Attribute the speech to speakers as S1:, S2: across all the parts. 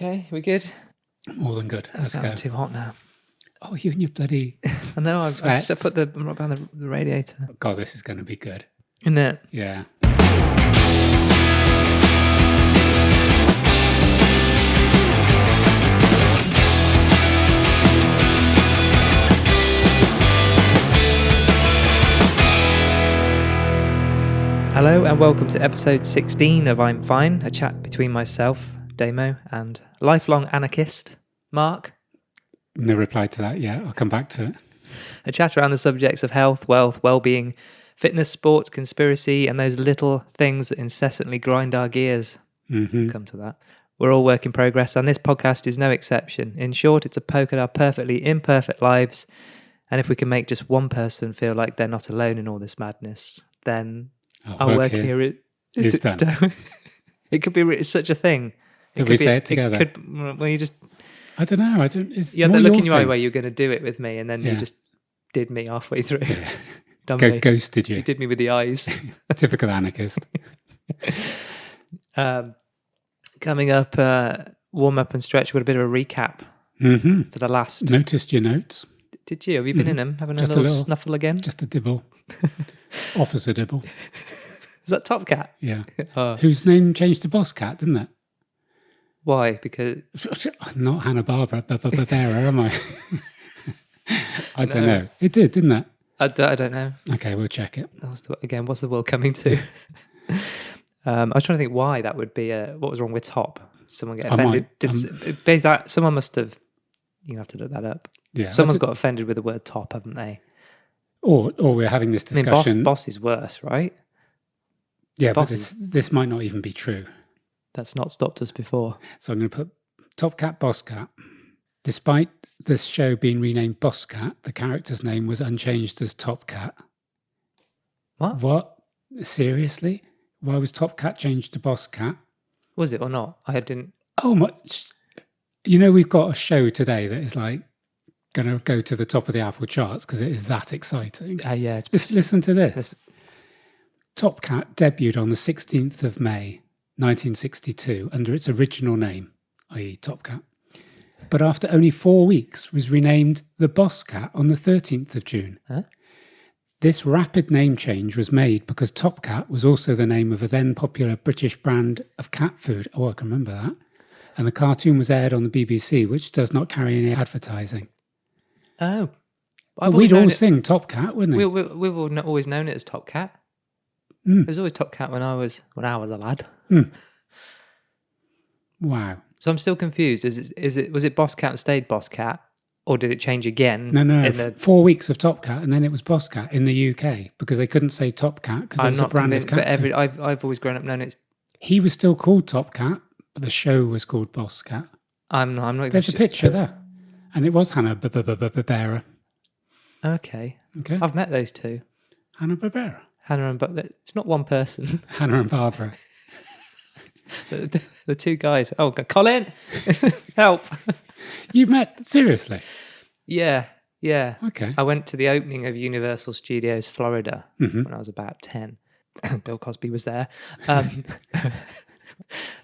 S1: Okay, we good?
S2: More than good. Let's go.
S1: Too hot now.
S2: Oh, you and your bloody
S1: I know. I've
S2: sweats.
S1: just put the right behind the radiator.
S2: God, this is going to be good.
S1: Isn't it?
S2: Yeah.
S1: Hello and welcome to episode 16 of I'm Fine, a chat between myself, Damo, and lifelong anarchist, Mark.
S2: No reply to that yet. I'll come back to it.
S1: A chat around the subjects of health, wealth, well-being, fitness, sports, conspiracy, and those little things that incessantly grind our gears. Come to that. We're all work in progress, and this podcast is no exception. In short, it's a poke at our perfectly imperfect lives, and if we can make just one person feel like they're not alone in all this madness, then our work here
S2: is done.
S1: It could be it's such a thing.
S2: Did we say it together?
S1: It could, well, you just...
S2: I don't know. I don't. It's
S1: you had
S2: more
S1: that look
S2: your
S1: in your eye
S2: thing.
S1: where you were going to do it with me, and then you just did me halfway through.
S2: Yeah.
S1: Done me.
S2: Ghosted you.
S1: You did me with the eyes.
S2: Typical anarchist.
S1: Coming up, warm up and stretch. We've got a bit of a recap for the last.
S2: Noticed your notes.
S1: Did you? Have you been in them? Having
S2: Just
S1: a little snuffle again?
S2: Just a dibble. Officer dibble.
S1: Is that Top Cat?
S2: Yeah.
S1: Oh.
S2: Whose name changed to Boss Cat, didn't it?
S1: Why? Because
S2: Not Hanna-Barbera, am I? I don't know. It did, didn't it?
S1: I don't know.
S2: Okay, we'll check it.
S1: What's the world coming to? I was trying to think why that would be. What was wrong with Top? Someone get offended. Someone must have. You have to look that up.
S2: Yeah.
S1: Someone's got offended with the word top, haven't they?
S2: Or we're having this discussion.
S1: I mean, boss is worse, right?
S2: Yeah,
S1: boss
S2: but this might not even be true.
S1: That's not stopped us before.
S2: So I'm going to put Top Cat, Boss Cat. Despite this show being renamed Boss Cat, the character's name was unchanged as Top Cat. What? Seriously? Why was Top Cat changed to Boss Cat?
S1: Was it or not? I didn't.
S2: Oh, much. You know, we've got a show today that is like going to go to the top of the Apple charts because it is that exciting.
S1: Yeah.
S2: Listen to this. Top Cat debuted on the 16th of May, 1962, under its original name, i.e. Top Cat. But after only 4 weeks, was renamed the Boss Cat on the 13th of June.
S1: Huh?
S2: This rapid name change was made because Top Cat was also the name of a then popular British brand of cat food. Oh, I can remember that. And the cartoon was aired on the BBC, which does not carry any advertising.
S1: Oh.
S2: We'd all sing Top Cat, wouldn't we?
S1: We've always known it as Top Cat.
S2: Mm.
S1: It was always Top Cat when I was a lad.
S2: Mm. Wow.
S1: So I'm still confused. Was it Boss Cat and stayed Boss Cat, or did it change again?
S2: No. 4 weeks of Top Cat, and then it was Boss Cat in the UK because they couldn't say Top Cat because it was a brand of cat.
S1: But I've always grown up knowing it's.
S2: He was still called Top Cat, but the show was called Boss Cat.
S1: I'm not even.
S2: There's a picture there, and it was Hanna-Barbera.
S1: Okay.
S2: Okay.
S1: I've met those two.
S2: Hanna-Barbera.
S1: Hannah and Butler. It's not one person.
S2: Hannah and Barbara.
S1: the two guys. Oh, Colin, help!
S2: You've met seriously?
S1: Yeah.
S2: Okay.
S1: I went to the opening of Universal Studios Florida when I was about 10. Bill Cosby was there. There's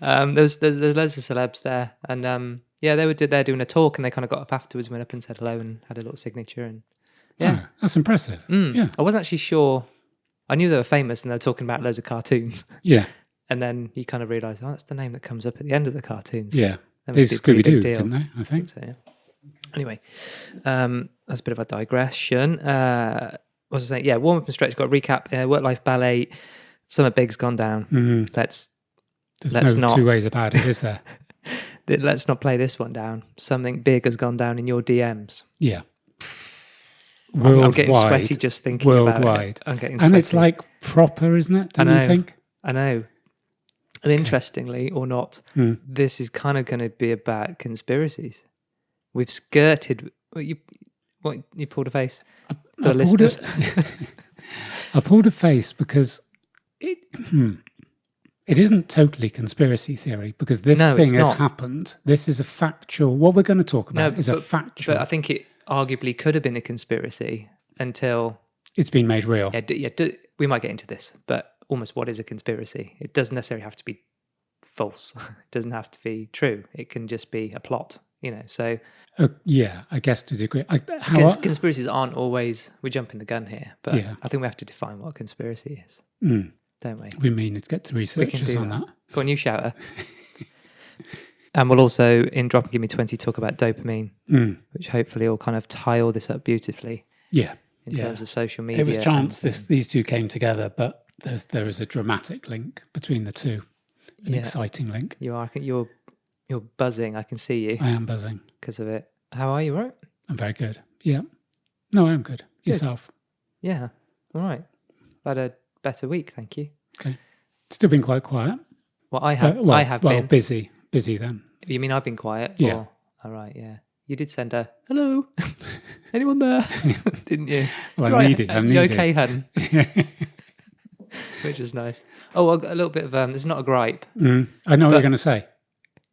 S1: loads of celebs there, and they were there doing a talk, and they kind of got up afterwards, went up and said hello, and had a little signature, and
S2: Oh, that's impressive. Yeah.
S1: I wasn't actually sure. I knew they were famous, and they were talking about loads of cartoons.
S2: Yeah.
S1: And then you kind of realise, that's the name that comes up at the end of the cartoons.
S2: Yeah.
S1: That
S2: They
S1: must be a pretty
S2: Scooby-Doo,
S1: big deal.
S2: didn't they? I think.
S1: So, yeah. Anyway, that's a bit of a digression. What was I saying? Yeah, warm up and stretch. Got a recap. Work-life ballet. Summer Big's gone down.
S2: Mm-hmm.
S1: Let's
S2: There's no two ways about it, is there?
S1: Let's not play this one down. Something big has gone down in your DMs.
S2: Yeah.
S1: I'm getting sweaty just thinking about it. I'm getting sweaty.
S2: And it's like proper, isn't it? Don't you think?
S1: I know. And interestingly, or not, this is kind of going to be about conspiracies. We've skirted. You pulled a face for listeners.
S2: I pulled a face because it isn't totally conspiracy theory because this thing has happened. This is a factual. What we're going to talk about is a factual.
S1: But I think it arguably could have been a conspiracy until
S2: it's been made real.
S1: We might get into this, but almost what is a conspiracy? It doesn't necessarily have to be false. It doesn't have to be true. It can just be a plot, So
S2: Yeah, I guess to a degree.
S1: conspiracies aren't always, we're jumping the gun here, but
S2: Yeah.
S1: I think we have to define what a conspiracy is, don't we?
S2: We mean to get the researchers on that.
S1: Go on, you shout her. And we'll also, in Drop and Give Me 20, talk about dopamine, which hopefully will kind of tie all this up beautifully.
S2: Yeah.
S1: In terms of social media.
S2: It was chance these two came together, but there is a dramatic link between the two. An exciting link.
S1: You are. I think you're buzzing. I can see you.
S2: I am buzzing.
S1: Because of it. How are you, right?
S2: I'm very good. Yeah. No, I'm good. Yourself?
S1: Yeah. All right. I've had a better week, thank you.
S2: Okay. Still been quite quiet.
S1: Well, I have been.
S2: Busy then.
S1: You mean I've been quiet?
S2: Yeah.
S1: All right, yeah. You did send a, hello, anyone there? Didn't you?
S2: Well, I'm needy.
S1: You okay, hun? Which is nice. Oh, a little bit of, this is not a gripe.
S2: I know what you're going to say.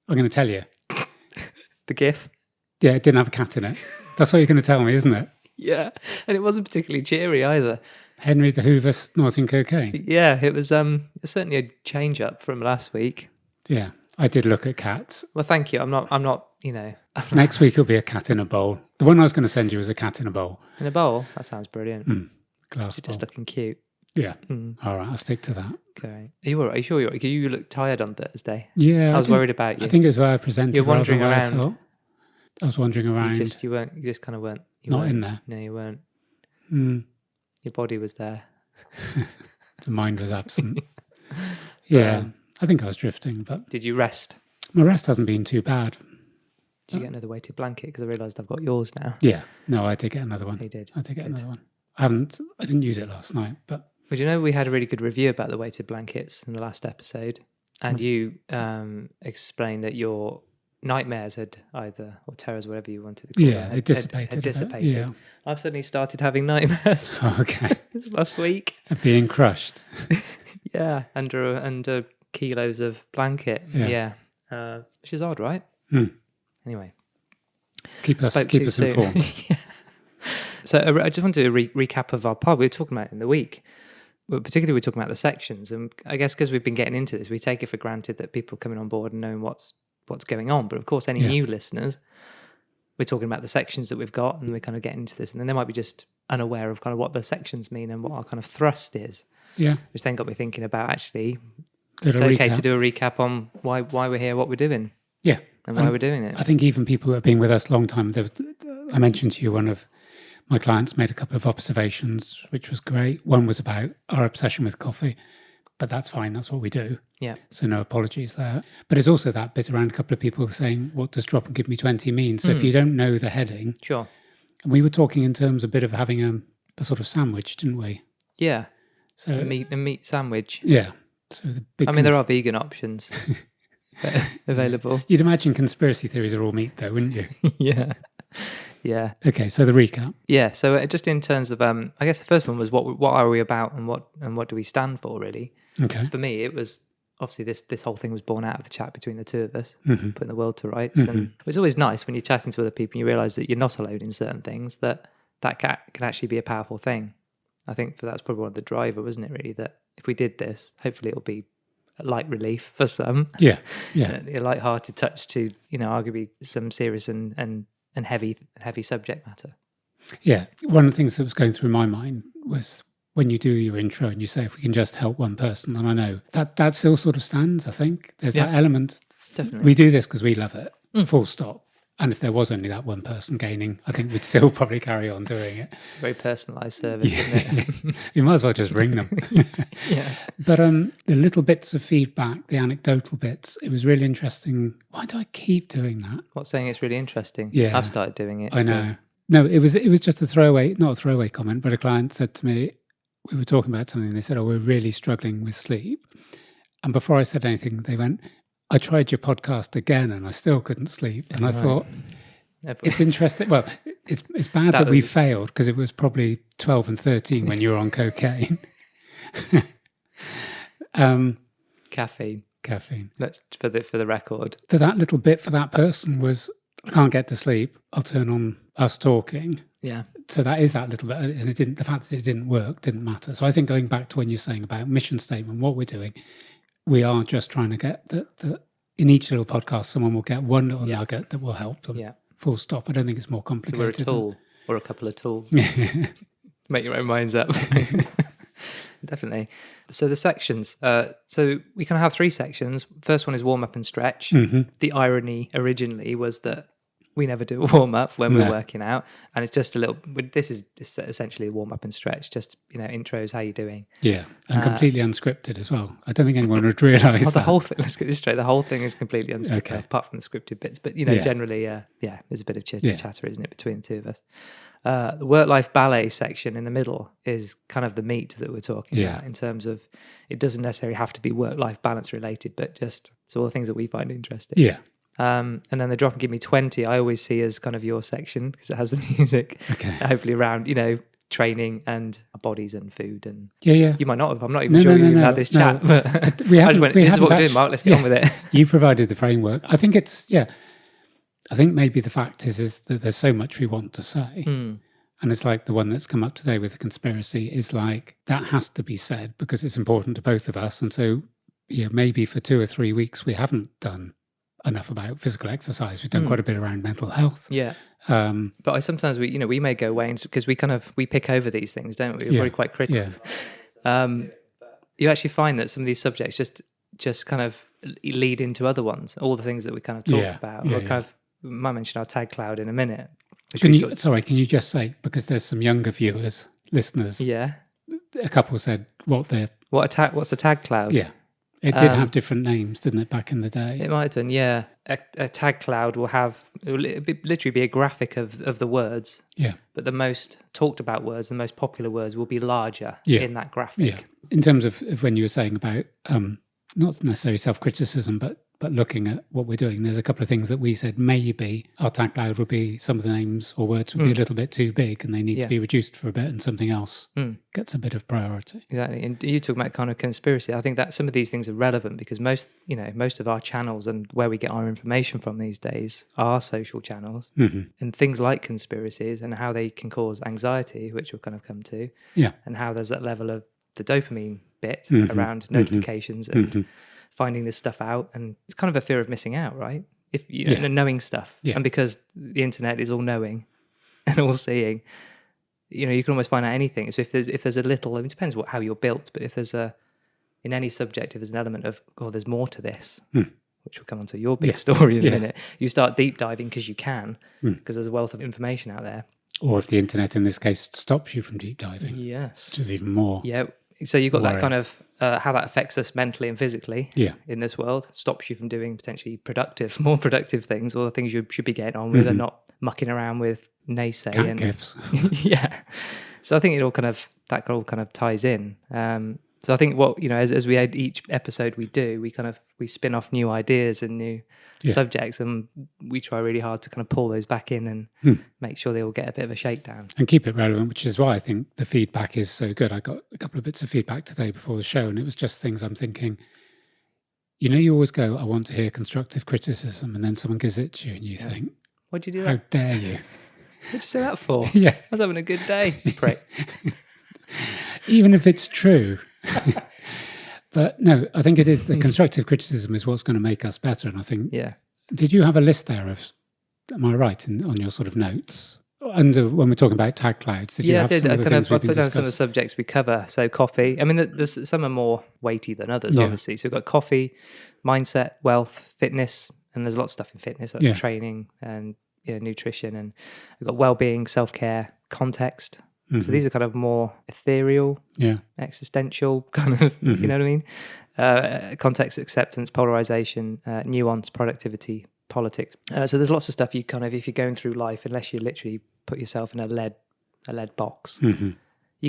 S2: I'm going to tell you.
S1: The GIF?
S2: Yeah, it didn't have a cat in it. That's what you're going to tell me, isn't it?
S1: Yeah, and it wasn't particularly cheery either.
S2: Henry the Hoover snorting cocaine.
S1: Yeah, it was certainly a change up from last week.
S2: Yeah, I did look at cats.
S1: Well, thank you. I'm not.
S2: Next week will be a cat in a bowl. The one I was going to send you was a cat in a bowl.
S1: In a bowl? That sounds brilliant.
S2: Glass
S1: You're
S2: bowl.
S1: just looking cute.
S2: Yeah. All right, I'll stick to that.
S1: Okay. Are you all right? Are you sure you're all right? You look tired on Thursday.
S2: Yeah.
S1: I was worried about you.
S2: I think it was where I presented.
S1: You're wandering around.
S2: I was wandering around.
S1: You just kind of weren't.
S2: Not in there.
S1: No, you weren't. Your body was there.
S2: The mind was absent. Yeah. I think I was drifting, but...
S1: Did you rest?
S2: My rest hasn't been too bad.
S1: Did you get another weighted blanket? Because I realised I've got yours now.
S2: Yeah. No, I did get another one.
S1: You did?
S2: I did get another one. I didn't use it last night, but...
S1: Well, we had a really good review about the weighted blankets in the last episode. And you explained that your nightmares had either, or terrors, whatever you wanted to call
S2: it, had dissipated.
S1: Yeah. I've suddenly started having nightmares.
S2: Okay.
S1: Last week.
S2: Being crushed.
S1: Yeah, under kilos of blanket. Yeah. Which is odd, right? Anyway.
S2: Keep us informed.
S1: Yeah. So I just want to do a recap of our pod. We were talking about it in the week. Particularly, we're talking about the sections. And I guess because we've been getting into this, we take it for granted that people are coming on board and knowing what's going on. But of course, any new listeners, we're talking about the sections that we've got, and we're kind of getting into this. And then they might be just unaware of kind of what the sections mean and what our kind of thrust is. Yeah. Which then got me thinking about actually, it's okay to do a recap on why we're here, what we're doing.
S2: Yeah.
S1: And why we're doing it.
S2: I think even people who have been with us a long time, I mentioned to you one of my clients made a couple of observations, which was great. One was about our obsession with coffee, but that's fine. That's what we do.
S1: Yeah.
S2: So no apologies there. But it's also that bit around a couple of people saying, what does Drop and Give Me 20 mean? So if you don't know the heading.
S1: Sure.
S2: And we were talking in terms a bit of having a sort of sandwich, didn't we?
S1: Yeah.
S2: So
S1: a meat sandwich.
S2: Yeah. So the big
S1: there are vegan options available.
S2: You'd imagine conspiracy theories are all meat though, wouldn't you?
S1: Yeah. Yeah.
S2: Okay, so the recap.
S1: Yeah, so just in terms of, I guess the first one was what are we about and what do we stand for, really?
S2: Okay.
S1: For me, it was obviously this whole thing was born out of the chat between the two of us, putting the world to rights. And it's always nice when you're chatting to other people and you realise that you're not alone in certain things, that can actually be a powerful thing. I think that's probably one of the driver, wasn't it, really, that if we did this, hopefully it'll be a light relief for some.
S2: Yeah, yeah.
S1: A light-hearted touch to, arguably some serious and heavy subject matter.
S2: Yeah. One of the things that was going through my mind was when you do your intro and you say, if we can just help one person, and I know that still sort of stands, I think. There's that element.
S1: Definitely.
S2: We do this because we love it, full stop. And if there was only that one person gaining, I think we'd still probably carry on doing it.
S1: Very personalised service, isn't it?
S2: You might as well just ring them.
S1: Yeah.
S2: But the little bits of feedback, the anecdotal bits, it was really interesting. Why do I keep doing that?
S1: What's saying it's really interesting?
S2: Yeah.
S1: I've started doing it.
S2: I know. No, it was just not a throwaway comment, but a client said to me, we were talking about something, and they said, we're really struggling with sleep. And before I said anything, they went, I tried your podcast again and I still couldn't sleep. And I thought, it's interesting. Well, it's bad that we failed because it was probably 12 and 13 when you were on cocaine.
S1: Caffeine.
S2: That's
S1: for the record.
S2: That little bit for that person was, I can't get to sleep. I'll turn on us talking.
S1: Yeah.
S2: So that is that little bit, and the fact that it didn't work didn't matter. So I think going back to when you're saying about mission statement, what we're doing, we are just trying to get that in each little podcast, someone will get one little nugget that will help them.
S1: Yeah.
S2: Full stop. I don't think it's more
S1: So
S2: complicated.
S1: we're a tool or a couple of tools. Make your own minds up. Definitely. So the sections. So we kind of have 3 sections. First one is warm up and stretch. The irony originally was that we never do a warm up when we're working out, and it's just a little. This is essentially a warm up and stretch. Just intros. How you doing?
S2: Yeah, and completely unscripted as well. I don't think anyone would realise
S1: the whole thing. Let's get this straight. The whole thing is completely unscripted, apart from the scripted bits. But generally, there's a bit of chatter, isn't it, between the two of us? The work-life ballet section in the middle is kind of the meat that we're talking about in terms of it doesn't necessarily have to be work-life balance related, but just all the things that we find interesting.
S2: Yeah.
S1: And then the drop and give me 20, I always see as kind of your section because it has the music.
S2: Okay.
S1: Hopefully around, training and our bodies and food. And you might not have. I'm not even sure you had this chat, but
S2: we
S1: I just went, this is what we're doing, Mark. Let's get on with it.
S2: You provided the framework. I think I think maybe the fact is that there's so much we want to say. And it's like the one that's come up today with the conspiracy is like, that has to be said because it's important to both of us. And so, maybe for 2 or 3 weeks, we haven't done enough about physical exercise. We've done quite a bit around mental health.
S1: Yeah. But sometimes we may go away because we pick over these things, don't we? We're probably quite critical. Yeah. You actually find that some of these subjects just kind of lead into other ones. All the things that we kind of talked about. We'll kind of might mention our tag cloud in a minute.
S2: Can you just say, because there's some younger viewers, listeners.
S1: Yeah.
S2: A couple said what's
S1: a tag cloud?
S2: Yeah. It did have different names, didn't it, back in the day?
S1: It might have done, yeah. A tag cloud will literally be a graphic of the words.
S2: Yeah.
S1: But the most talked about words, the most popular words will be larger in that graphic.
S2: Yeah. In terms of when you were saying about not necessarily self-criticism, but looking at what we're doing, there's a couple of things that we said maybe our tag cloud would be some of the names or words would be a little bit too big and they need to be reduced for a bit and something else gets a bit of priority.
S1: Exactly. And you talk about kind of conspiracy. I think that some of these things are relevant because most of our channels and where we get our information from these days are social channels and things like conspiracies and how they can cause anxiety, which we'll kind of come to, and how there's that level of the dopamine bit around notifications and finding this stuff out, and it's kind of a fear of missing out, right? If knowing stuff, and because the internet is all knowing and all seeing, you can almost find out anything. So if there's a little, it depends how you're built, but if there's in any subject, if there's an element of there's more to this, which will come onto your big story in a minute, you start deep diving because you can, because there's a wealth of information out there.
S2: Or if the internet in this case stops you from deep diving,
S1: yes,
S2: which is even more.
S1: Yeah. So you've got that kind of how that affects us mentally and physically in this world, stops you from doing potentially more productive things, or the things you should be getting on with and not mucking around with naysay
S2: Cat gifs.
S1: So I think it all kind of ties in. So I think what, as we add each episode we do, we spin off new ideas and new subjects, and we try really hard to kind of pull those back in and make sure they all get a bit of a shakedown.
S2: And keep it relevant, which is why I think the feedback is so good. I got a couple of bits of feedback today before the show, and it was just things I'm thinking, you always go, I want to hear constructive criticism, and then someone gives it to you and you think,
S1: what'd you do
S2: how
S1: that?
S2: dare you?
S1: What'd you say that for?
S2: Yeah.
S1: I was having a good day, you prick.
S2: Even if it's true. But no, I think it is the constructive criticism is what's going to make us better. And I think, did you have a list there of, am I right, on your sort of notes? When we're talking about tag clouds, did you have
S1: I did.
S2: Some of the things
S1: I put down some of the subjects we cover. So coffee, I mean, there's some are more weighty than others, obviously. So we've got coffee, mindset, wealth, fitness, and there's a lot of stuff in fitness. That's training and nutrition, and we've got well-being, self-care, context. So these are kind of more ethereal, existential kind of, you know what I mean? Context, acceptance, polarization, nuance, productivity, politics. So there's lots of stuff you kind of, if you're going through life, unless you literally put yourself in a lead box, you're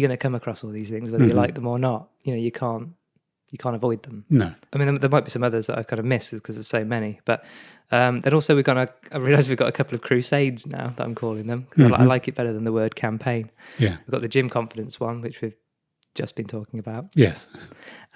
S1: going to come across all these things, whether you like them or not. You can't avoid them.
S2: No.
S1: I mean, there might be some others that I've kind of missed because there's so many. But then also I realise we've got a couple of crusades now that I'm calling them. I like it better than the word campaign.
S2: Yeah.
S1: We've got the gym confidence one, which we've just been talking about.
S2: Yes.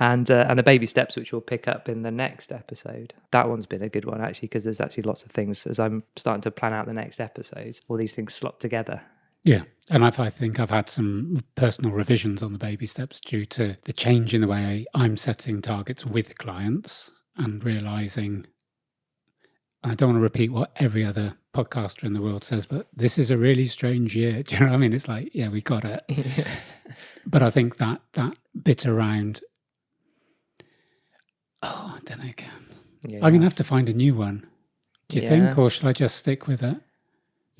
S1: And the baby steps, which we'll pick up in the next episode. That one's been a good one, actually, because there's actually lots of things. As I'm starting to plan out the next episodes, all these things slot together
S2: Yeah. And I think I've had some personal revisions on the baby steps due to the change in the way I'm setting targets with clients and realizing, I don't want to repeat what every other podcaster in the world says, but this is a really strange year. Do you know what I mean? It's like, yeah, we got it. But I think that bit around, I don't know again.
S1: Yeah.
S2: I'm going to have to find a new one. Do you think? Or should I just stick with it?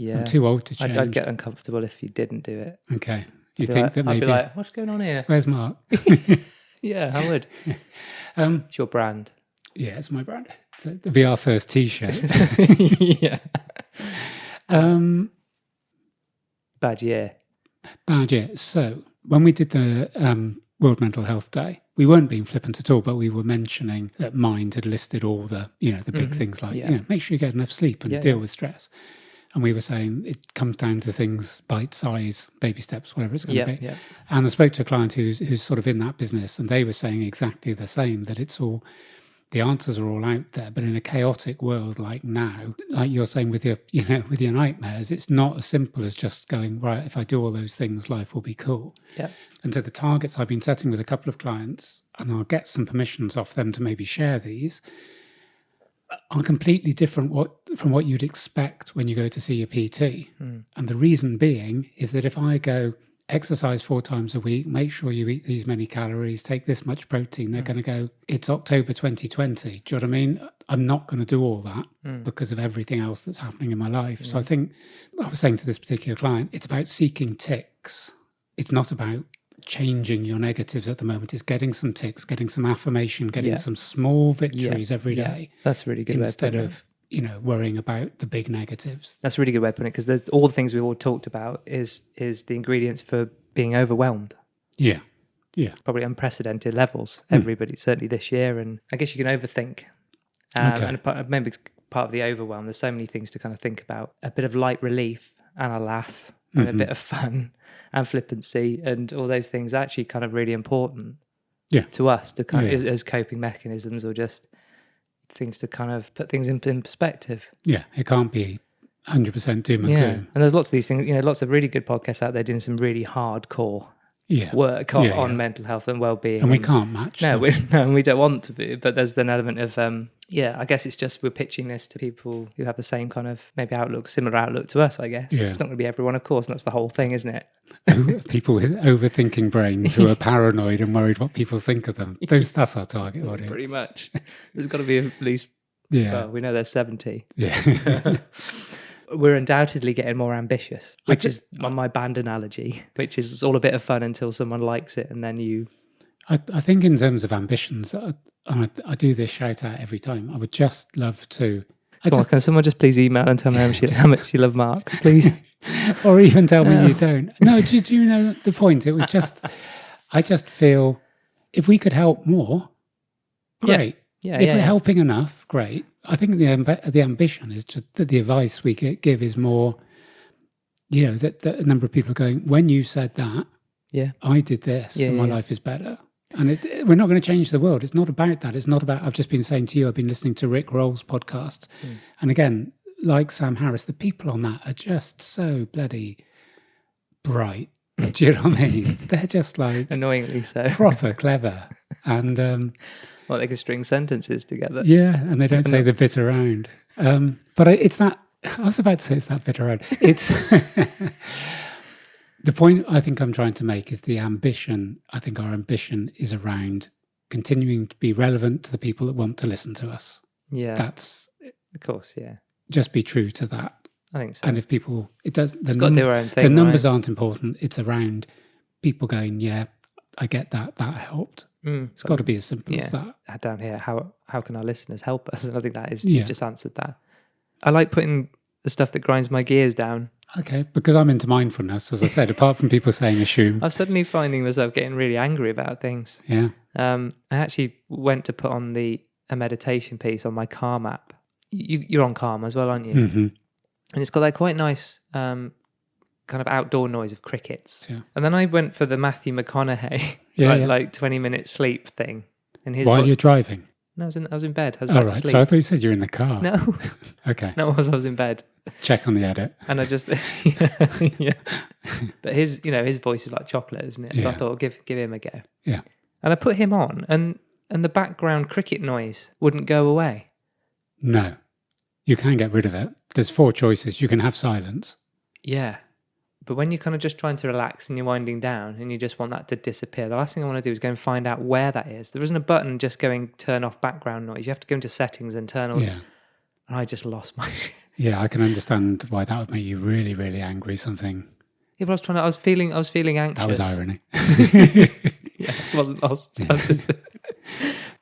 S1: Yeah.
S2: I'm too old to change.
S1: I'd get uncomfortable if you didn't do it.
S2: Okay. You think that maybe...
S1: I'd be like, what's going on here?
S2: Where's Mark?
S1: Yeah, I would. It's your brand.
S2: Yeah, it's my brand. It'll be our first T-shirt.
S1: Yeah. Bad year.
S2: Bad year. So when we did the World Mental Health Day, we weren't being flippant at all, but we were mentioning that Mind had listed all the, the big things like, make sure you get enough sleep and deal with stress. And we were saying it comes down to things, bite size, baby steps, whatever it's going to be. Yeah. And I spoke to a client who's sort of in that business, and they were saying exactly the same, that it's all, the answers are all out there, but in a chaotic world like now, like you're saying with your, with your nightmares, it's not as simple as just going, right, if I do all those things, life will be cool.
S1: Yeah.
S2: And so the targets I've been setting with a couple of clients, and I'll get some permissions off them to maybe share these, are completely different from what you'd expect when you go to see your PT. And the reason being is that if I go exercise 4 times a week, make sure you eat these many calories, take this much protein, they're going to go, it's October 2020. Do you know what I mean? I'm not going to do all that because of everything else that's happening in my life. So I think I was saying to this particular client, it's about seeking ticks. It's not about changing your negatives at the moment. It's getting some ticks, getting some affirmation, getting some small victories every day.
S1: That's really good.
S2: Instead of worrying about the big negatives.
S1: That's a really good way of putting it, because all the things we've all talked about is the ingredients for being overwhelmed.
S2: Yeah.
S1: Probably unprecedented levels. Everybody, certainly this year, and I guess you can overthink. And maybe part of the overwhelm, there's so many things to kind of think about. A bit of light relief and a laugh and a bit of fun and flippancy and all those things are actually kind of really important to us to kind of as coping mechanisms, or just things to kind of put things in perspective. Yeah,
S2: it can't be 100% doom and gloom.
S1: And there's lots of these things, lots of really good podcasts out there doing some really hardcore work on mental health and well-being.
S2: And we can't match
S1: and we don't want to be, but there's an element of I guess it's just we're pitching this to people who have the same kind of maybe similar outlook to us, I guess. It's not going to be everyone, of course, and that's the whole thing, isn't it?
S2: People with overthinking brains who are paranoid and worried what people think of them. That's our target audience.
S1: Pretty much. There's got to be at least, well, we know there's 70.
S2: Yeah.
S1: We're undoubtedly getting more ambitious, which is my band analogy, which is all a bit of fun until someone likes it and then you...
S2: I think in terms of ambitions, I do this shout out every time. I would just love to...
S1: Can someone just please email and tell me how much you love Mark, please?
S2: Or even tell me you don't. No, do you know the point? It was just... I just feel if we could help more, great. If we're helping enough, great. I think the ambition is just that the advice we give is more, that a number of people are going, when you said that, I did this and my life is better. And we're not going to change the world. It's not about that. It's not about, I've just been saying to you, I've been listening to Rick Roll's podcasts. And again, like Sam Harris, the people on that are just so bloody bright. Do you know what I mean? They're just like...
S1: Annoyingly so.
S2: Proper clever. And...
S1: they can string sentences together.
S2: Yeah, and they don't say the bit around. But it's that... I was about to say it's that bit around. It's... The point I think I'm trying to make is the ambition. I think our ambition is around continuing to be relevant to the people that want to listen to us.
S1: Yeah.
S2: That's...
S1: Of course, yeah.
S2: Just be true to that.
S1: I think so.
S2: And if people... It does...
S1: It's got to do our own thing,
S2: the numbers aren't important. It's around people going, I get that. That helped. It's got to be as simple as that.
S1: Down here, how can our listeners help us? And I think that is, you just answered that. I like putting the stuff that grinds my gears down.
S2: Okay, because I'm into mindfulness, as I said, apart from people saying assume.
S1: I'm suddenly finding myself getting really angry about things.
S2: Yeah.
S1: I actually went to put on a meditation piece on my Calm app. You're on Calm as well, aren't you?
S2: Mm-hmm.
S1: And it's got that quite nice kind of outdoor noise of crickets.
S2: Yeah.
S1: And then I went for the Matthew McConaughey, like 20-minute sleep thing.
S2: While you're driving?
S1: No, I was in bed. I was
S2: Oh,
S1: about to
S2: right.
S1: sleep.
S2: So I thought you said you were in the car.
S1: No,
S2: Okay.
S1: no, I was in bed.
S2: Check on the edit.
S1: And I just, yeah. But his voice is like chocolate, isn't it? So I
S2: Yeah.
S1: thought, give him a go.
S2: Yeah.
S1: And I put him on, and the background cricket noise wouldn't go away.
S2: No. You can get rid of it. There's 4 choices. You can have silence.
S1: Yeah. But when you're kind of just trying to relax and you're winding down and you just want that to disappear, the last thing I want to do is go and find out where that is. There isn't a button just going turn off background noise. You have to go into settings and turn on.
S2: Yeah.
S1: And I just lost my shit.
S2: Yeah, I can understand why that would make you really, really angry. Something.
S1: Yeah, but I was feeling anxious.
S2: That was irony.
S1: Yeah, I wasn't lost.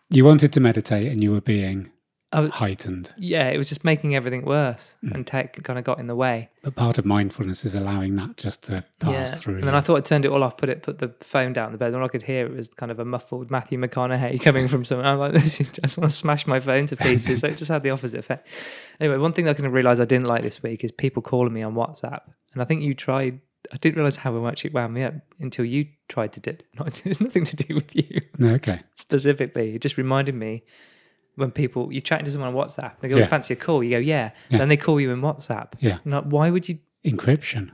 S2: You wanted to meditate and you were being
S1: was,
S2: heightened.
S1: Yeah, it was just making everything worse, and tech kind of got in the way.
S2: But part of mindfulness is allowing that just to pass through.
S1: And then I thought I turned it all off, put the phone down the bed, and all I could hear it was kind of a muffled Matthew McConaughey coming from somewhere. I'm like, I just want to smash my phone to pieces. So it just had the opposite effect. Anyway, one thing I can realise I didn't like this week is people calling me on WhatsApp. And I think you tried. I didn't realise how much it wound me up until you tried to do it. It's nothing to do with you.
S2: No, okay.
S1: Specifically, it just reminded me when you're chatting to someone on WhatsApp, they go, fancy a call? You go, yeah. Then they call you in WhatsApp.
S2: Yeah.
S1: Like, why would you?
S2: Encryption.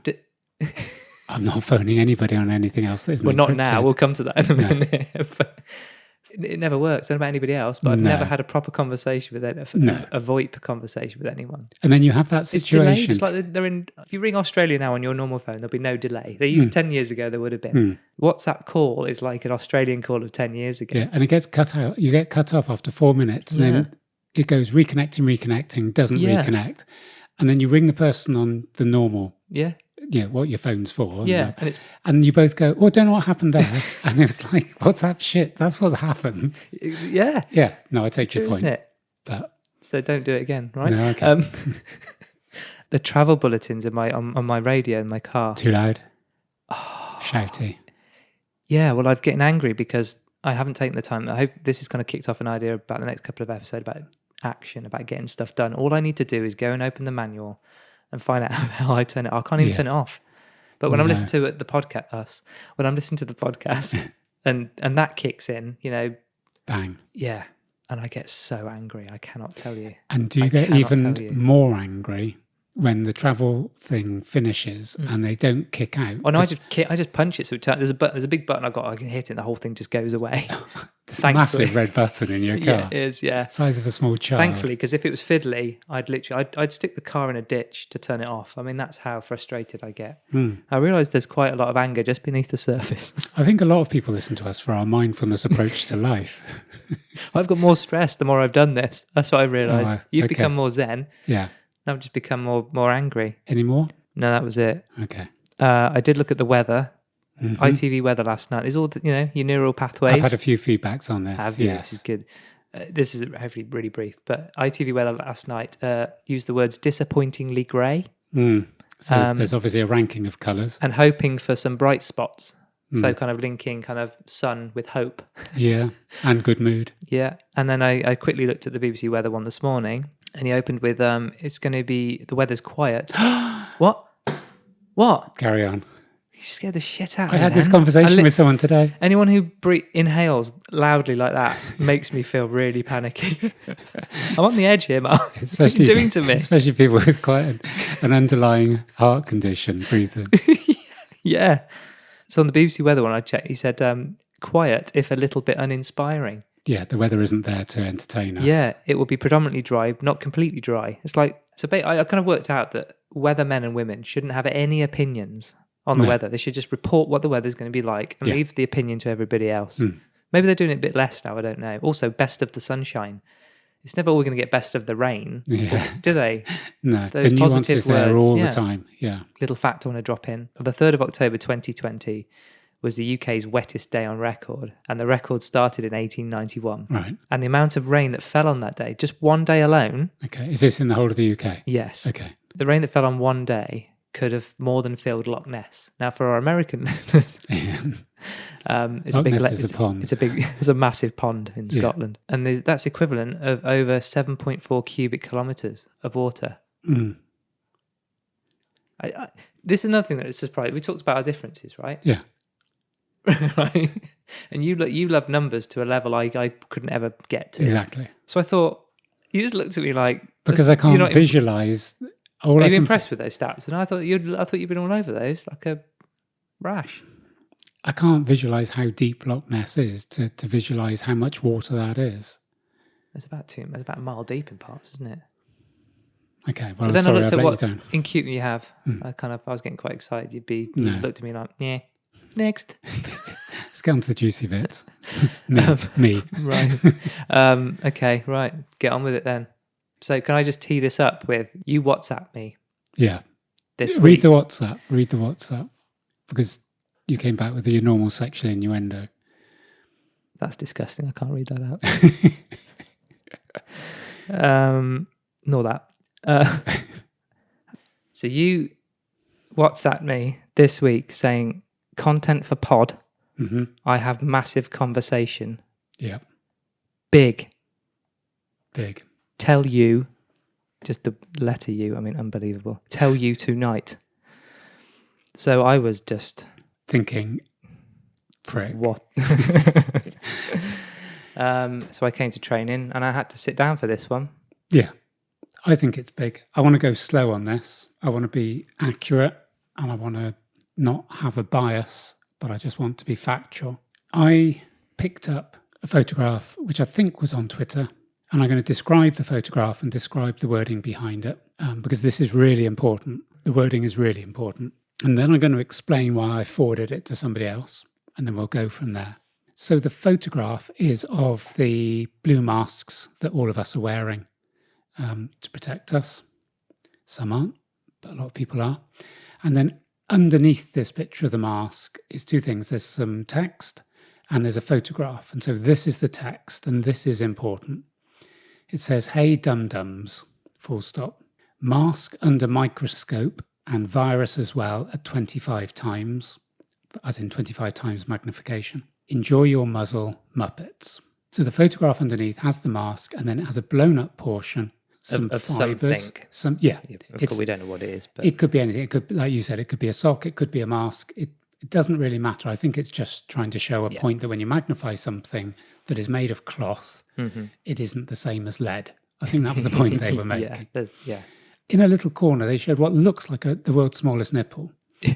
S2: I'm not phoning anybody on anything else that isn't
S1: Well, not
S2: encrypted.
S1: now. We'll come to that in a minute. It never works. I don't know about anybody else, but I've never had a proper conversation with a VoIP conversation with anyone.
S2: And then you have that situation.
S1: It's delayed. It's like they're in. If you ring Australia now on your normal phone, there'll be no delay. They used 10 years ago. There would have been. WhatsApp call is like an Australian call of 10 years ago.
S2: Yeah, and it gets cut out. You get cut off after 4 minutes. And then it goes reconnecting, doesn't reconnect. And then you ring the person on the normal.
S1: Yeah.
S2: Yeah, what your phone's for.
S1: Yeah.
S2: And you both go, oh, I don't know what happened there. And it was like, what's that shit? That's what happened.
S1: Yeah.
S2: Yeah. No, I take your point.
S1: Isn't it?
S2: But
S1: so don't do it again, right?
S2: No, okay.
S1: The travel bulletins on my radio in my car.
S2: Too loud. Shouty.
S1: Yeah, well, I'm getting angry because I haven't taken the time. I hope this has kind of kicked off an idea about the next couple of episodes about action, about getting stuff done. All I need to do is go and open the manual and find out how I turn it off. I can't even turn it off. But when I'm listening to the podcast, and that kicks in,
S2: Bang.
S1: Yeah. And I get so angry. I cannot tell you.
S2: And do you get even more angry when the travel thing finishes and they don't kick out?
S1: Oh no, I just punch it. So there's a big button I can hit it and the whole thing just goes away.
S2: This massive red button in your car.
S1: Yeah, it is, yeah.
S2: Size of a small child.
S1: Thankfully, because if it was fiddly, I'd stick the car in a ditch to turn it off. I mean, that's how frustrated I get. I realise there's quite a lot of anger just beneath the surface.
S2: I think a lot of people listen to us for our mindfulness approach to life.
S1: I've got more stress the more I've done this. That's what I realised. You've become more zen.
S2: Yeah.
S1: I've just become more angry.
S2: Any more?
S1: No, that was it.
S2: Okay.
S1: I did look at the weather. ITV weather last night. Is all your neural pathways.
S2: I've had a few feedbacks on this.
S1: Have you? Yes. This is good. This is hopefully really brief, but ITV weather last night used the words disappointingly grey.
S2: So there's obviously a ranking of colours.
S1: And hoping for some bright spots. So kind of linking kind of sun with hope.
S2: Yeah, and good mood.
S1: Yeah. And then I quickly looked at the BBC weather one this morning, and he opened with, it's going to be, the weather's quiet. What?
S2: Carry on.
S1: You scared the shit out of me.
S2: I had this conversation with someone today.
S1: Anyone who inhales loudly like that makes me feel really panicky. I'm on the edge here, Mark. What are you doing to me?
S2: Especially people with quite an underlying heart condition breathing.
S1: Yeah. So on the BBC weather one I checked, he said, quiet if a little bit uninspiring.
S2: Yeah, the weather isn't there to entertain us.
S1: Yeah, it will be predominantly dry, not completely dry. It's like, I kind of worked out that weathermen and women shouldn't have any opinions on the weather. They should just report what the weather's going to be like and leave the opinion to everybody else. Maybe they're doing it a bit less now, I don't know. Also, best of the sunshine. It's never all going to get best of the rain, do they?
S2: No,
S1: so those
S2: the nuance is there all the time. Yeah.
S1: Little fact I want to drop in. The 3rd of October 2020 was the UK's wettest day on record, and the record started in 1891.
S2: Right.
S1: And the amount of rain that fell on that day, just one day alone.
S2: Okay. Is this in the whole of the UK?
S1: Yes.
S2: Okay.
S1: The rain that fell on one day could have more than filled Loch Ness. Now, for our American listeners, it's
S2: Loch
S1: a big.
S2: Ness is a pond.
S1: It's a massive pond in Scotland, and that's equivalent of over 7.4 cubic kilometres of water. This is another thing that is surprising. We talked about our differences, right?
S2: Yeah.
S1: right? And you love numbers to a level I couldn't ever get to.
S2: Exactly.
S1: So I thought, you just looked at me like...
S2: Because I can't visualize...
S1: Are you impressed with those stats? And I thought you'd been all over those like a rash.
S2: I can't visualize how deep Loch Ness is to visualize how much water that is.
S1: It's about a mile deep in parts, isn't it?
S2: Okay, well,
S1: but then
S2: sorry,
S1: I looked
S2: I've
S1: at
S2: let
S1: what
S2: you down.
S1: in Cute you have. I was getting quite excited. You just looked at me like, yeah, next.
S2: Let's get on to the juicy bits. me.
S1: Right. Okay, right. Get on with it then. So can I just tee this up with you WhatsApp me?
S2: Yeah.
S1: This
S2: week. Read the WhatsApp. Because you came back with your normal sexual innuendo.
S1: That's disgusting. I can't read that out. Nor that. So you WhatsApp me this week saying content for pod.
S2: Mm-hmm.
S1: I have massive conversation.
S2: Yeah.
S1: Big. Tell you, just the letter U, I mean, unbelievable. Tell you tonight. So I was just...
S2: thinking, prick.
S1: What? So I came to training and I had to sit down for this one.
S2: Yeah, I think it's big. I want to go slow on this. I want to be accurate and I want to not have a bias, but I just want to be factual. I picked up a photograph, which I think was on Twitter, and I'm going to describe the photograph and describe the wording behind it, because this is really important. The wording is really important. And then I'm going to explain why I forwarded it to somebody else, and then we'll go from there. So the photograph is of the blue masks that all of us are wearing to protect us. Some aren't, but a lot of people are. And then underneath this picture of the mask is two things. There's some text and there's a photograph. And so this is the text, and this is important. It says, "Hey dum-dums, full stop. Mask under microscope and virus as well at 25 times, as in 25 times magnification. Enjoy your muzzle, Muppets." So the photograph underneath has the mask, and then it has a blown up portion, some
S1: of
S2: fibers.
S1: something. We don't know what it is. But
S2: it could be anything. It could, like you said, it could be a sock, it could be a mask. It doesn't really matter. I think it's just trying to show a point that when you magnify something that is made of cloth, it isn't the same as lead. I think that was the point they were making.
S1: Yeah.
S2: In a little corner, they showed what looks like the world's smallest nipple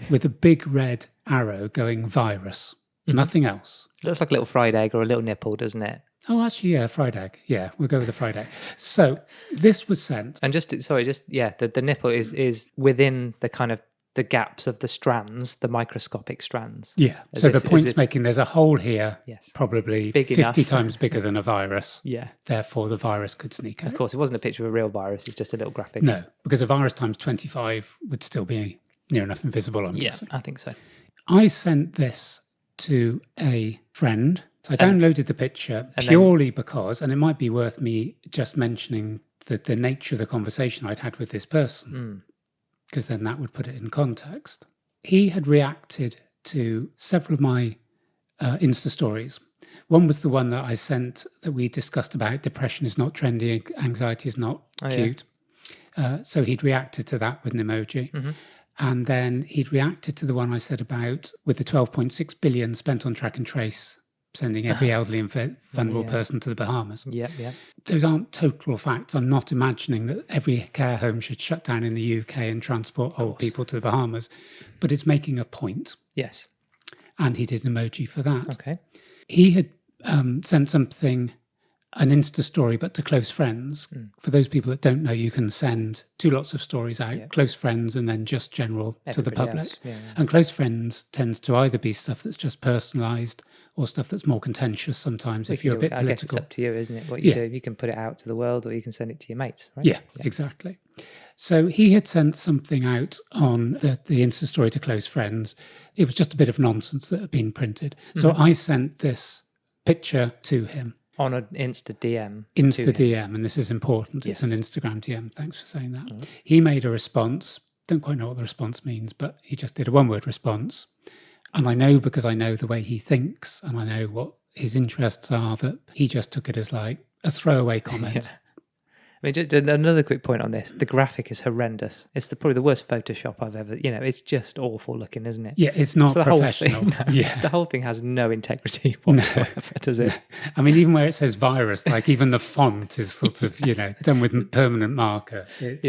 S2: with a big red arrow going virus. Nothing else.
S1: It looks like a little fried egg or a little nipple, doesn't it?
S2: Oh, actually, yeah, fried egg. Yeah, we'll go with the fried egg. So this was sent.
S1: And the nipple is within the kind of the gaps of the strands, the microscopic strands.
S2: Yeah. So the point's making there's a hole here, probably
S1: big
S2: 50
S1: enough.
S2: times bigger than a virus.
S1: Yeah.
S2: Therefore, the virus could sneak out.
S1: Of course, it wasn't a picture of a real virus. It's just a little graphic.
S2: No, because a virus times 25 would still be near enough invisible, I'm guessing.
S1: I think so.
S2: I sent this to a friend. So I downloaded the picture purely because, and it might be worth me just mentioning the nature of the conversation I'd had with this person, because then that would put it in context. He had reacted to several of my Insta stories. One was the one that I sent that we discussed about depression is not trendy, anxiety is not cute. Yeah. So he'd reacted to that with an emoji. Mm-hmm. And then he'd reacted to the one I said about with the 12.6 billion spent on track and trace, sending every elderly and vulnerable person to the Bahamas.
S1: Yeah.
S2: Those aren't total facts. I'm not imagining that every care home should shut down in the UK and transport old people to the Bahamas, but it's making a point.
S1: Yes.
S2: And he did an emoji for that.
S1: Okay.
S2: He had sent something, an Insta story, but to close friends. For those people that don't know, you can send two lots of stories out, close friends and then just general to the public. Yeah. And close friends tends to either be stuff that's just personalised or stuff that's more contentious sometimes if you're a bit political. I guess
S1: it's up to you, isn't it? What you do. You can put it out to the world or you can send it to your mates, right?
S2: Yeah, exactly. So he had sent something out on the Insta story to close friends. It was just a bit of nonsense that had been printed. So I sent this picture to him.
S1: On an Insta DM.
S2: Insta DM, and this is important. Yes. It's an Instagram DM. Thanks for saying that. Right. He made a response. Don't quite know what the response means, but he just did a one-word response. And I know, because I know the way he thinks and I know what his interests are, that he just took it as like a throwaway comment.
S1: I mean, just another quick point on this. The graphic is horrendous. It's probably the worst Photoshop I've ever, it's just awful looking, isn't it?
S2: Yeah, it's not
S1: So the
S2: professional.
S1: Whole thing,
S2: Yeah.
S1: The whole thing has no integrity whatsoever, does it?
S2: I mean, even where it says virus, like even the font is sort of, done with permanent marker. It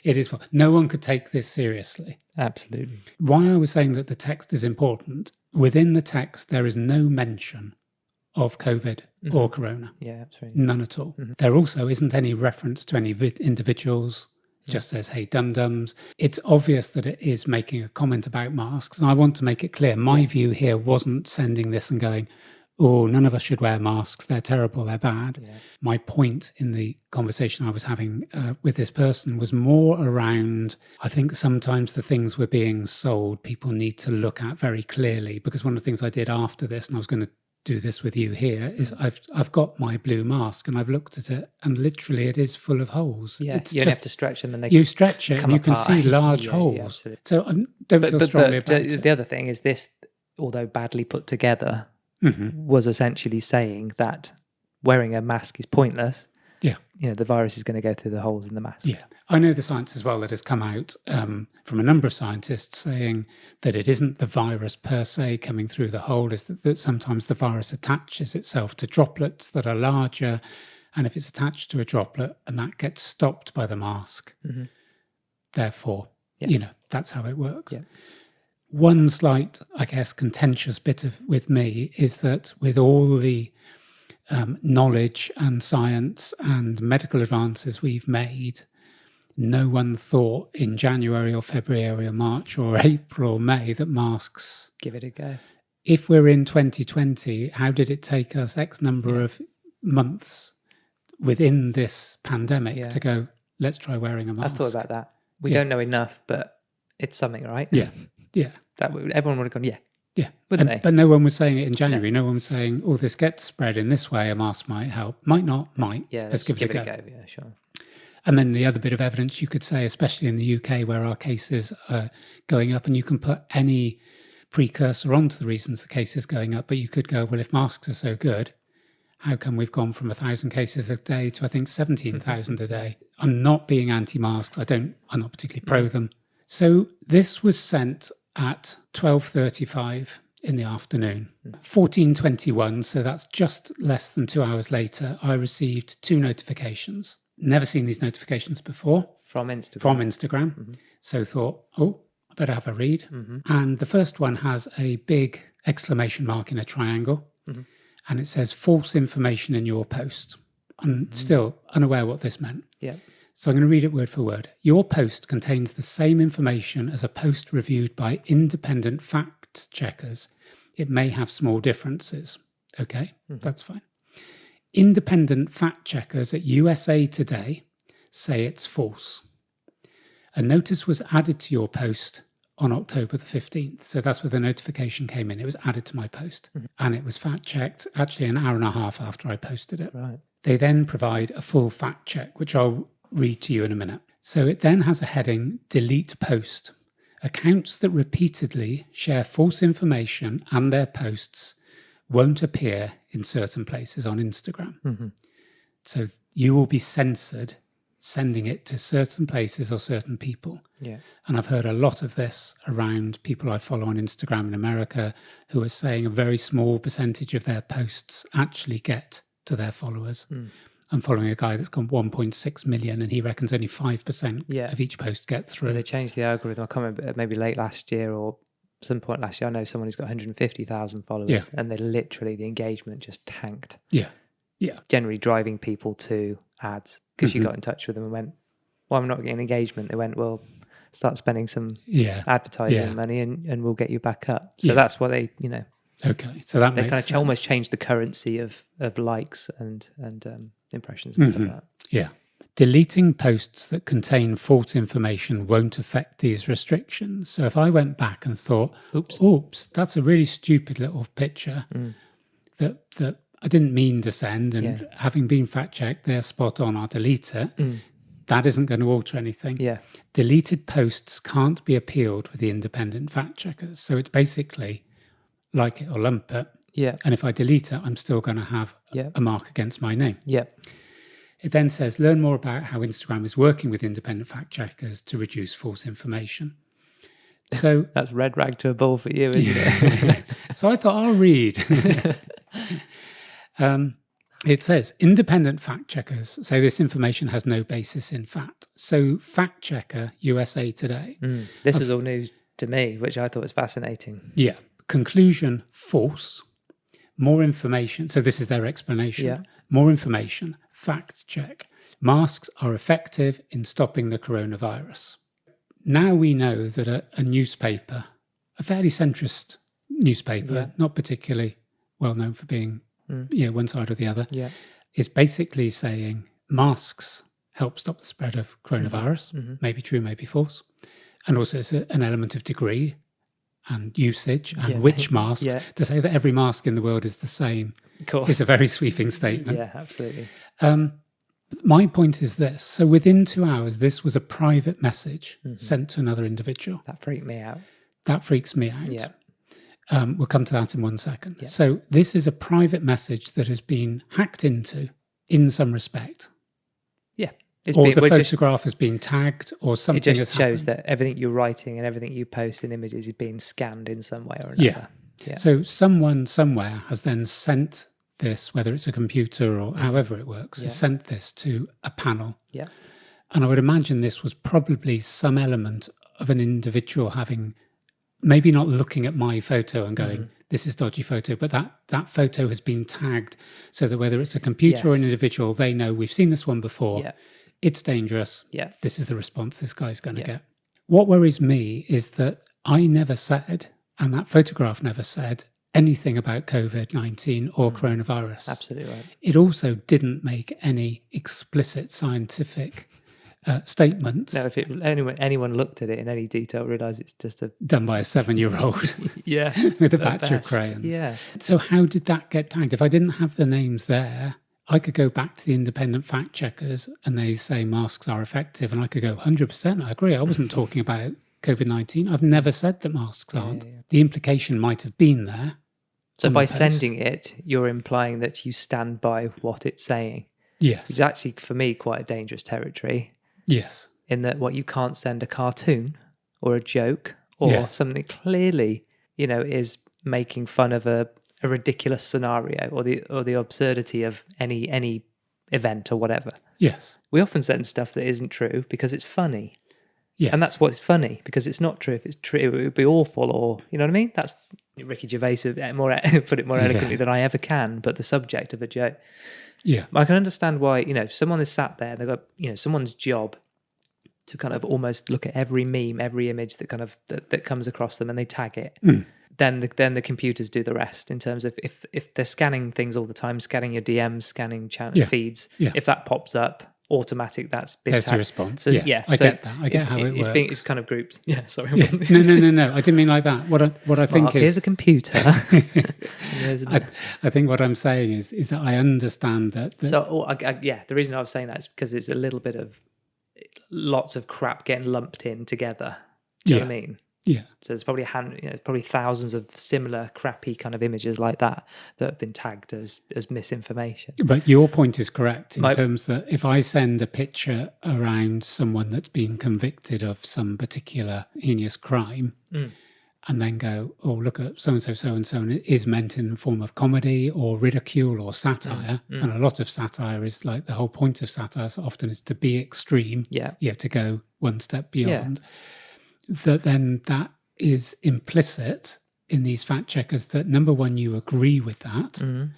S2: is. No one could take this seriously.
S1: Absolutely.
S2: Why I was saying that the text is important, within the text, there is no mention of COVID or corona.
S1: Yeah, absolutely.
S2: None at all. There also isn't any reference to any individuals. It just says, hey, dum-dums. It's obvious that it is making a comment about masks. And I want to make it clear, my view here wasn't sending this and going, oh, none of us should wear masks. They're terrible. They're bad. Yeah. My point in the conversation I was having with this person was more around, I think sometimes the things we're being sold, people need to look at very clearly. Because one of the things I did after this, and I was going to do this with you here, is I've got my blue mask and I've looked at it and literally it is full of holes.
S1: Yeah, you have to stretch them and they
S2: you stretch it and you
S1: apart.
S2: Can see large holes. So don't feel strongly about it.
S1: The other thing is this, although badly put together, was essentially saying that wearing a mask is pointless.
S2: Yeah.
S1: The virus is going to go through the holes in the mask.
S2: Yeah. I know the science as well that has come out from a number of scientists saying that it isn't the virus per se coming through the hole, is that sometimes the virus attaches itself to droplets that are larger. And if it's attached to a droplet and that gets stopped by the mask, therefore, that's how it works. Yeah. One slight, I guess, contentious bit with me is that with all the knowledge and science and medical advances we've made, no one thought in January or February or March or April or May that masks...
S1: Give it a go.
S2: If we're in 2020, how did it take us X number of months within this pandemic to go, let's try wearing a mask?
S1: I've thought about that. We don't know enough, but it's something, right?
S2: Yeah, yeah.
S1: Everyone would have gone, yeah.
S2: Yeah,
S1: wouldn't they?
S2: But no one was saying it in January. No one was saying, oh, this gets spread in this way, a mask might help. Might not, might.
S1: Yeah, let's give it a go. Yeah, sure.
S2: And then the other bit of evidence you could say, especially in the UK where our cases are going up, and you can put any precursor onto the reasons the case is going up, but you could go, well, if masks are so good, how come we've gone from 1,000 cases a day to, I think, 17,000 a day? I'm not being anti-masks. I'm not particularly pro them. So this was sent at 12:35 in the afternoon. 14:21, so that's just less than 2 hours later, I received 2 notifications. Never seen these notifications before.
S1: From Instagram.
S2: So thought, I better have a read. And the first one has a big exclamation mark in a triangle. And it says, false information in your post. I'm still unaware what this meant.
S1: Yeah.
S2: So I'm going to read it word for word. Your post contains the same information as a post reviewed by independent fact checkers. It may have small differences. Okay, that's fine. Independent fact checkers at USA Today say it's false. A notice was added to your post on October the 15th. So that's where the notification came in. It was added to my post and it was fact checked actually an hour and a half after I posted it.
S1: Right.
S2: They then provide a full fact check, which I'll read to you in a minute. So it then has a heading, delete post. Accounts that repeatedly share false information and their posts won't appear in certain places on Instagram. So you will be censored sending it to certain places or certain people.
S1: Yeah.
S2: And I've heard a lot of this around people I follow on Instagram in America who are saying a very small percentage of their posts actually get to their followers. I'm following a guy that's got 1.6 million and he reckons only 5% of each post get through.
S1: Yeah, they changed the algorithm. I can't remember, maybe late last year or some point last year. I know someone who's got 150,000 followers and they literally, the engagement just tanked.
S2: Yeah. Yeah.
S1: Generally driving people to ads because you got in touch with them and went, well, I'm not getting engagement. They went, well, start spending some advertising money and we'll get you back up. So that's what they,
S2: Okay, so that
S1: they
S2: makes
S1: kind of
S2: sense.
S1: almost changed the currency of likes and impressions and stuff like that.
S2: Yeah. Deleting posts that contain false information won't affect these restrictions. So if I went back and thought, oops, that's a really stupid little picture that I didn't mean to send, and having been fact-checked, they're spot on, I'll delete it. That isn't going to alter anything.
S1: Yeah.
S2: Deleted posts can't be appealed with the independent fact-checkers. So it's basically like it or lump it.
S1: Yeah.
S2: And if I delete it, I'm still going to have a mark against my name.
S1: Yeah.
S2: It then says, learn more about how Instagram is working with independent fact checkers to reduce false information. So
S1: that's red rag to a bull for you, isn't it?
S2: So I thought I'll read. It says, independent fact checkers say this information has no basis in fact. So Fact Checker USA Today.
S1: This is all news to me, which I thought was fascinating.
S2: Yeah. Conclusion, false. More information. So this is their explanation.
S1: Yeah.
S2: More information. Fact check. Masks are effective in stopping the coronavirus. Now we know that a newspaper, a fairly centrist newspaper, not particularly well known for being one side or the other, is basically saying masks help stop the spread of coronavirus. Maybe true, maybe false. And also it's an element of degree and usage and which masks. To say that every mask in the world is the same is a very sweeping statement.
S1: Yeah, absolutely.
S2: My point is this. So within 2 hours, this was a private message sent to another individual.
S1: That freaked me out.
S2: That freaks me out.
S1: Yeah.
S2: We'll come to that in 1 second. Yeah. So this is a private message that has been hacked into in some respect.
S1: Yeah.
S2: The photograph has been tagged or something has happened.
S1: It just shows that everything you're writing and everything you post in images is being scanned in some way or another.
S2: Yeah. So someone somewhere has then sent this, whether it's a computer or however it works, has sent this to a panel.
S1: Yeah.
S2: And I would imagine this was probably some element of an individual having, maybe not looking at my photo and going, this is dodgy photo, but that photo has been tagged so that whether it's a computer or an individual, they know we've seen this one before.
S1: Yeah.
S2: It's dangerous.
S1: Yeah.
S2: This is the response this guy's going to get. What worries me is that I never said, and that photograph never said, anything about COVID-19 or coronavirus.
S1: Absolutely right.
S2: It also didn't make any explicit scientific statements.
S1: No, if anyone looked at it in any detail, realised it's just
S2: done by a 7-year-old. With a batch of crayons.
S1: Yeah.
S2: So how did that get tagged? If I didn't have the names there, I could go back to the independent fact checkers and they say masks are effective, and I could go 100%. I agree. I wasn't talking about COVID-19. I've never said that masks aren't. Yeah. The implication might have been there.
S1: So by sending it, you're implying that you stand by what it's saying.
S2: Yes.
S1: Which is actually, for me, quite a dangerous territory.
S2: Yes.
S1: In that what you can't send a cartoon or a joke or something clearly, is making fun of a ridiculous scenario or the absurdity of any event or whatever.
S2: Yes.
S1: We often send stuff that isn't true because it's funny.
S2: Yes.
S1: And that's what's funny, because it's not true. If it's true, it would be awful, or, you know what I mean? That's Ricky Gervais put it more eloquently than I ever can, but the subject of a joke.
S2: Yeah.
S1: I can understand why, someone is sat there, they've got, someone's job to kind of almost look at every meme, every image that kind of, that comes across them, and they tag it. Then the computers do the rest in terms of if they're scanning things all the time, scanning your DMs, scanning channel feeds, if that pops up, automatic, that's been
S2: there's
S1: tagged.
S2: the response.
S1: So,
S2: I get that. I get how it works.
S1: It's kind of grouped. Yeah, sorry.
S2: No. I didn't mean like that. What I think
S1: Mark,
S2: is,
S1: here's a computer.
S2: I think what I'm saying is that I understand that.
S1: So the reason I was saying that is because it's a little bit of lots of crap getting lumped in together. Do you know what I mean?
S2: Yeah.
S1: So there's probably probably thousands of similar crappy kind of images like that have been tagged as misinformation.
S2: But your point is correct in terms that if I send a picture around someone that's been convicted of some particular heinous crime and then go, oh, look at so-and-so, so-and-so, and it is meant in the form of comedy or ridicule or satire, and a lot of satire is like, the whole point of satire often is to be extreme.
S1: Yeah.
S2: You have to go one step beyond. That is implicit in these fact checkers that, number one, you agree with that, and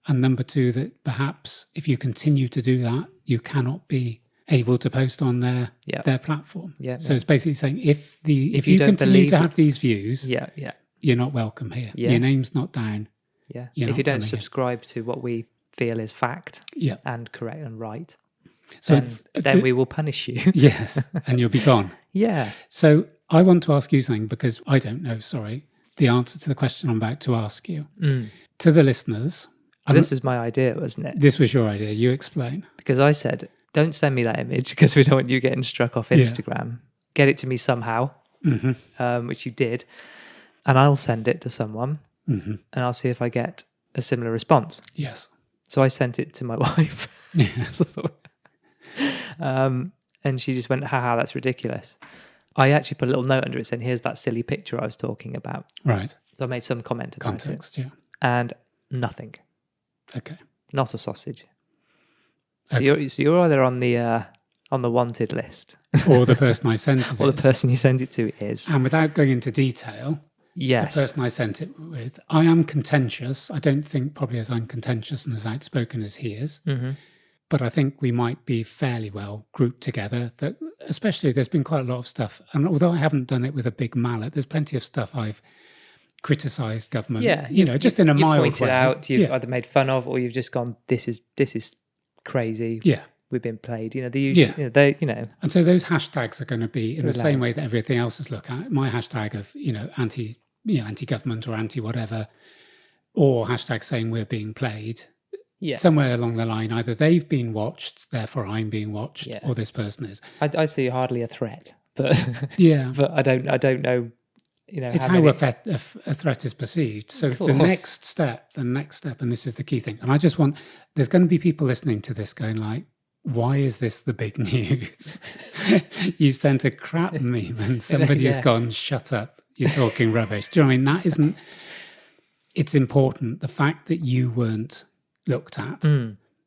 S2: number two, that perhaps if you continue to do that, you cannot be able to post on their platform. So it's basically saying if you continue to have these views, you're not welcome here. Your name's not down.
S1: Yeah. If you don't subscribe to what we feel is fact and correct and right, so then we will punish you.
S2: Yes, and you'll be gone.
S1: Yeah.
S2: So I want to ask you something, because I don't know, the answer to the question I'm about to ask you. To the listeners.
S1: This was my idea, wasn't it?
S2: This was your idea. You explain.
S1: Because I said, don't send me that image because we don't want you getting struck off Instagram. Yeah. Get it to me somehow, which you did. And I'll send it to someone and I'll see if I get a similar response.
S2: Yes.
S1: So I sent it to my wife.
S2: Yes.
S1: And she just went, haha, that's ridiculous. I actually put a little note under it saying, here's that silly picture I was talking about.
S2: Right.
S1: So I made some comment about
S2: Context,
S1: it.
S2: yeah.
S1: And nothing.
S2: Okay.
S1: Not a sausage. So
S2: Okay.
S1: you're either on the wanted list,
S2: Or the person I sent it
S1: or the person you send it to is.
S2: And without going into detail,
S1: Yes.
S2: the person I sent it with, I am contentious. I don't think probably as I'm contentious and as outspoken as he is.
S1: Mm-hmm.
S2: But I think we might be fairly well grouped together. That especially there's been quite a lot of stuff. And although I haven't done it with a big mallet, there's plenty of stuff I've criticised government.
S1: Yeah.
S2: Just in a mild way.
S1: You've pointed out, you've either made fun of, or you've just gone, this is crazy.
S2: Yeah.
S1: We've been played. The usual,
S2: And so those hashtags are going to be in the same
S1: Allowed.
S2: way that everything else is looked at. My hashtag of, anti-government or anti-whatever, or hashtag saying we're being played.
S1: Yeah.
S2: Somewhere along the line, either they've been watched, therefore I'm being watched, or this person is.
S1: I see hardly a threat, but
S2: Yeah,
S1: but I don't know.
S2: It's how a threat is perceived. So the next step, and this is the key thing. And I just want, there's going to be people listening to this going like, why is this the big news? You sent a crap meme and somebody has gone, shut up, you're talking rubbish. Do you know what I mean? That isn't, it's important. The fact that you weren't looked at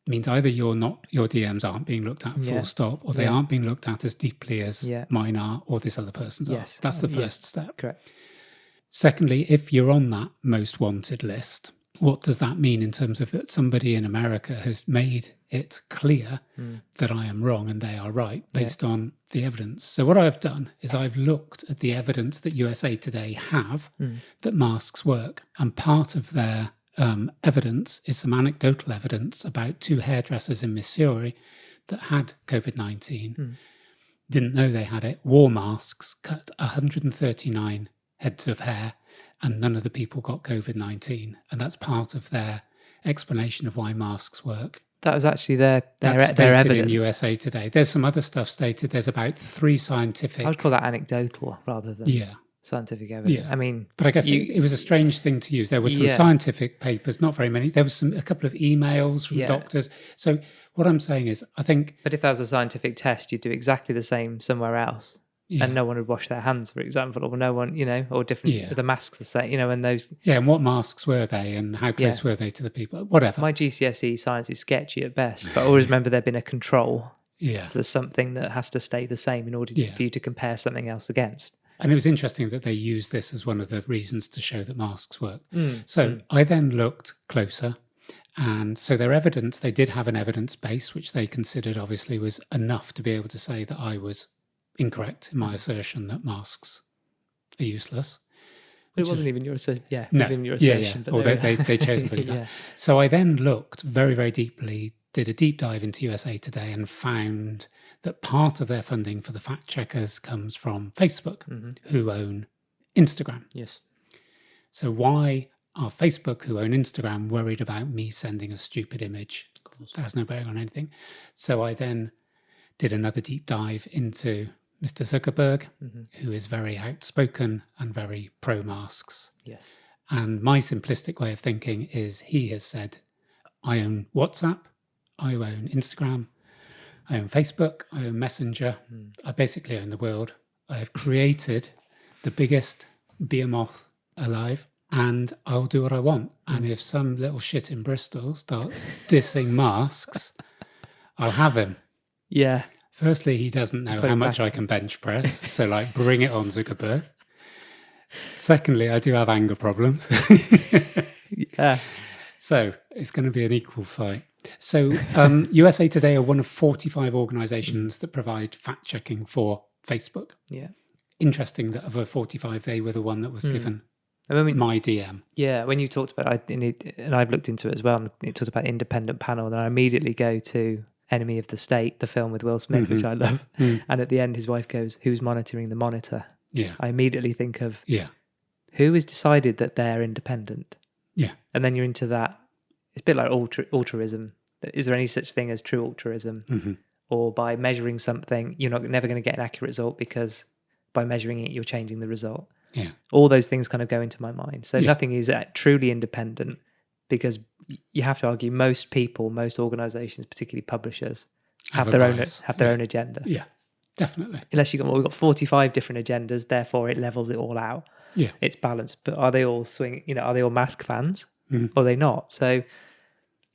S2: means either your DMs aren't being looked at full stop, or they aren't being looked at as deeply as mine are, or this other person's are. That's the first step.
S1: Correct.
S2: Secondly, if you're on that most wanted list, what does that mean in terms of that somebody in America has made it clear that I am wrong and they are right based on the evidence? So what I've done is I've looked at the evidence that USA Today have that masks work. And part of their evidence is some anecdotal evidence about two hairdressers in Missouri that had COVID-19, didn't know they had it, wore masks, cut 139 heads of hair, and none of the people got COVID-19. And that's part of their explanation of why masks work.
S1: That was actually their
S2: stated
S1: evidence
S2: in USA Today. There's some other stuff stated. There's about 3 scientific...
S1: I would call that anecdotal rather than scientific evidence.
S2: Yeah.
S1: I mean...
S2: But I guess it was a strange thing to use. There were some scientific papers, not very many. There was a couple of emails from doctors. So what I'm saying is, I think...
S1: But if that was a scientific test, you'd do exactly the same somewhere else. Yeah. And no one would wash their hands, for example, or no one, or different, the masks the same, and those...
S2: Yeah, and what masks were they and how close were they to the people? Whatever.
S1: My GCSE science is sketchy at best, but I always remember there being a control.
S2: Yeah. So
S1: there's something that has to stay the same in order for you to compare something else against.
S2: And it was interesting that they used this as one of the reasons to show that masks work. I then looked closer. And so their evidence, they did have an evidence base, which they considered obviously was enough to be able to say that I was incorrect in my assertion that masks are useless.
S1: It wasn't even your assertion. Yeah, it
S2: no,
S1: wasn't even your assertion.
S2: But they chose to believe that. So I then looked very, very deeply, did a deep dive into USA Today and found that part of their funding for the fact checkers comes from Facebook, who own Instagram.
S1: Yes.
S2: So why are Facebook, who own Instagram, worried about me sending a stupid image? That has no bearing on anything. So I then did another deep dive into Mr. Zuckerberg, who is very outspoken and very pro-masks.
S1: Yes.
S2: And my simplistic way of thinking is he has said, I own WhatsApp, I own Instagram, I own Facebook, I own Messenger, I basically own the world. I have created the biggest behemoth alive, and I'll do what I want. And if some little shit in Bristol starts dissing masks, I'll have him.
S1: Yeah.
S2: Firstly, he doesn't know how much I can bench press, so bring it on, Zuckerberg. Secondly, I do have anger problems.
S1: Yeah.
S2: So it's going to be an equal fight. So USA Today are one of 45 organisations that provide fact-checking for Facebook.
S1: Yeah.
S2: Interesting that of the 45, they were the one that was given my DM.
S1: Yeah, when you talked about it, and I've looked into it as well, and it talked about independent panel, then I immediately go to Enemy of the State, the film with Will Smith, which I love. And at the end, his wife goes, "Who's monitoring the monitor?"
S2: Yeah.
S1: I immediately think of who has decided that they're independent?
S2: Yeah.
S1: And then you're into that. It's a bit like altruism. Is there any such thing as true altruism? Or by measuring something, you're never going to get an accurate result because by measuring it, you're changing the result.
S2: Yeah.
S1: All those things kind of go into my mind. So nothing is truly independent because you have to argue most people, most organizations, particularly publishers, have their own agenda.
S2: Yeah, definitely.
S1: Unless we've got 45 different agendas, therefore it levels it all out.
S2: Yeah.
S1: It's balanced. But are they all are they all Mask fans? Or are they not? So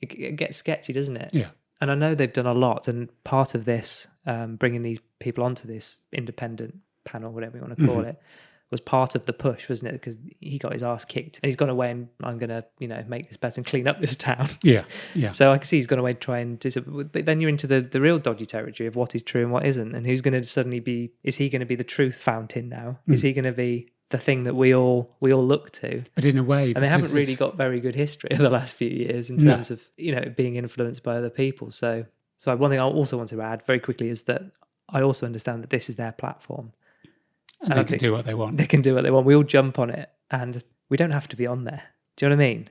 S1: it gets sketchy, doesn't it?
S2: Yeah.
S1: And I know they've done a lot. And part of this, bringing these people onto this independent panel, whatever you want to call it, was part of the push, wasn't it? Because he got his ass kicked and he's gone away and I'm going to, make this better and clean up this town.
S2: Yeah, yeah.
S1: So I can see he's gone away to try and do something. But then you're into the real dodgy territory of what is true and what isn't. And who's going to suddenly is he going to be the truth fountain now? Is he going to be the thing that we all look to?
S2: But in a way...
S1: And they haven't really got very good history in the last few years in terms of, being influenced by other people. So one thing I also want to add very quickly is that I also understand that this is their platform.
S2: And they can do what they want.
S1: They can do what they want. We all jump on it, and we don't have to be on there. Do you know what I mean?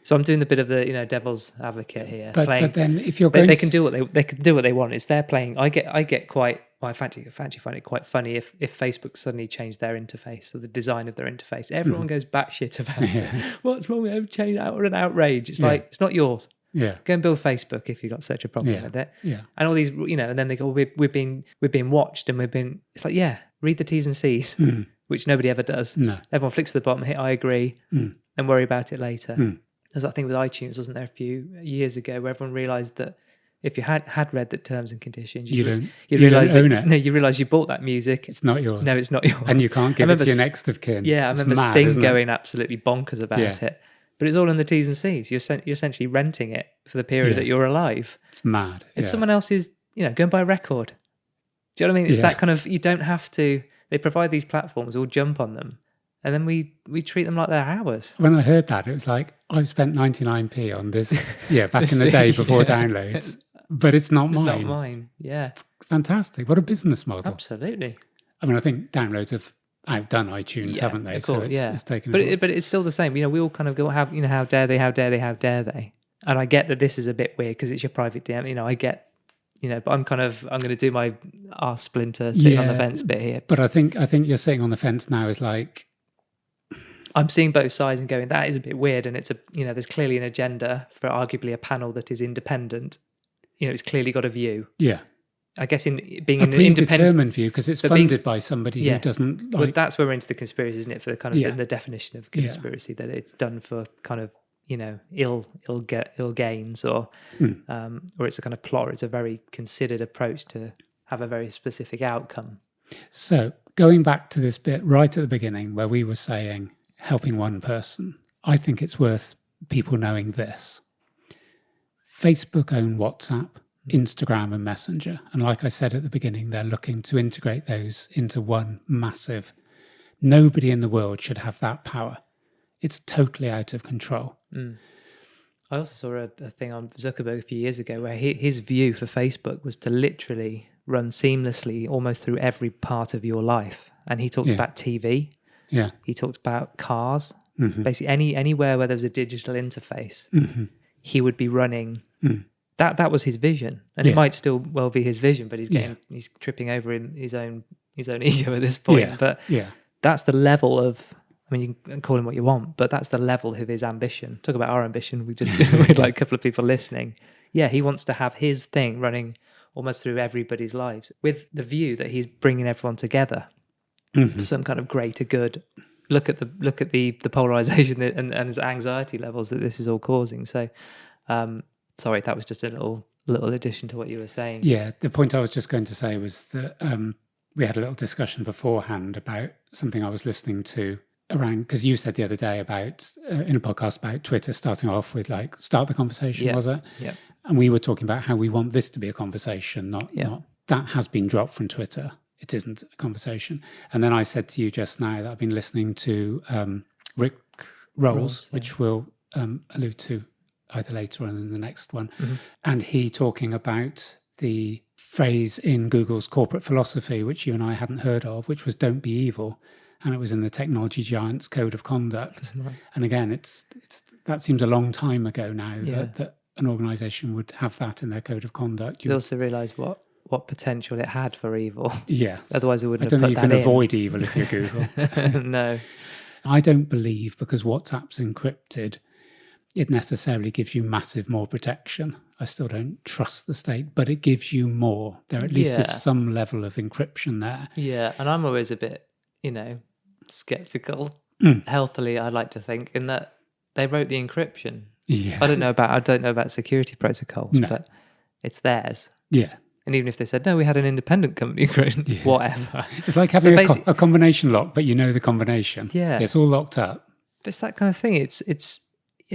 S1: So I'm doing a bit of the devil's advocate here.
S2: But then if you're
S1: they can do what they can do what they want. It's their playing. I get quite. Well, I actually find it quite funny if Facebook suddenly changed their interface or the design of their interface. Everyone goes batshit about it. What's wrong with it? Change out an outrage. It's like it's not yours.
S2: Yeah.
S1: Go and build Facebook if you've got such a problem with it.
S2: Yeah.
S1: And all these, and then they go, we're being watched and it's like, read the T's and C's, which nobody ever does.
S2: No.
S1: Everyone flicks to the bottom, hit I agree, and worry about it later. There's that thing with iTunes, wasn't there, a few years ago, where everyone realised that if you had read the terms and conditions, you
S2: don't
S1: own it.
S2: No,
S1: you realise you bought that music.
S2: It's not yours.
S1: No, it's not yours.
S2: And you can't give it to your next of kin.
S1: Yeah, I remember Sting going absolutely bonkers about it. But it's all in the T's and C's. You're essentially renting it for the period that you're alive.
S2: It's mad.
S1: If someone else is, go and buy a record. Do you know what I mean? It's that kind of, you don't have to, they provide these platforms, we'll jump on them. And then we treat them like they're ours.
S2: When I heard that, it was like, I've spent 99p on this, back in the day before downloads. But it's not mine.
S1: It's not mine, yeah.
S2: It's fantastic. What a business model.
S1: Absolutely.
S2: I mean, I think downloads have outdone iTunes, haven't they?
S1: Of course,
S2: so it's taken.
S1: But it's still the same. We all kind of go, how dare they? And I get that this is a bit weird because it's your private DM. I get, but I'm going to do my arse splinter sitting on the fence bit here.
S2: But I think you're sitting on the fence now is like,
S1: I'm seeing both sides and going, that is a bit weird, and it's there's clearly an agenda for arguably a panel that is independent. It's clearly got a view.
S2: Yeah.
S1: I guess in being
S2: an independent view because it's funded by somebody who doesn't like...
S1: Well, that's where we're into the conspiracy, isn't it? For the kind of the definition of conspiracy, that it's done for kind of ill gains or it's a kind of plot. Or it's a very considered approach to have a very specific outcome.
S2: So going back to this bit right at the beginning where we were saying helping one person, I think it's worth people knowing this. Facebook own WhatsApp, Instagram and Messenger. And like I said at the beginning, they're looking to integrate those into one massive... Nobody in the world should have that power. It's totally out of control.
S1: I also saw a thing on Zuckerberg a few years ago where his view for Facebook was to literally run seamlessly almost through every part of your life. And he talked about TV.
S2: Yeah.
S1: He talked about cars. Basically anywhere where there was a digital interface, he would be running... That was his vision, and it might still well be his vision, but he's tripping over in his own ego at this point. But that's the level of, I mean, you can call him what you want, but that's the level of his ambition. Talk about our ambition. We had like a couple of people listening. Yeah, he wants to have his thing running almost through everybody's lives with the view that he's bringing everyone together for some kind of greater good. Look at the polarization and his anxiety levels that this is all causing. So. Sorry, that was just a little addition to what you were saying. Yeah,
S2: the point I was just going to say was that we had a little discussion beforehand about something I was listening to around, because you said the other day about, in a podcast about Twitter starting off with like, start the conversation, was it?
S1: Yeah.
S2: And we were talking about how we want this to be a conversation, not that has been dropped from Twitter. It isn't a conversation. And then I said to you just now that I've been listening to Rick Rolls, which we'll allude to either later on in the next one. And he talking about the phrase in Google's corporate philosophy, which you and I hadn't heard of, which was don't be evil. And it was in the technology giant's code of conduct. And again, it's that seems a long time ago now that an organisation would have that in their code of conduct.
S1: You also realise what potential it had for evil.
S2: Yes.
S1: Otherwise it wouldn't have put that in.
S2: I don't think you can avoid evil if you're Google.
S1: No.
S2: I don't believe because WhatsApp's encrypted, it necessarily gives you massive more protection. I still don't trust the state, but it gives you more. There at least is
S1: Yeah.
S2: some level of encryption there.
S1: Yeah, and I'm always a bit, skeptical. Healthily, I like to think, in that they wrote the encryption.
S2: Yeah.
S1: I don't know about security protocols,
S2: No.
S1: but it's theirs.
S2: Yeah.
S1: And even if they said, no, we had an independent company, whatever.
S2: It's like having a combination lock, but you know the combination.
S1: Yeah.
S2: It's all locked up.
S1: It's that kind of thing. It's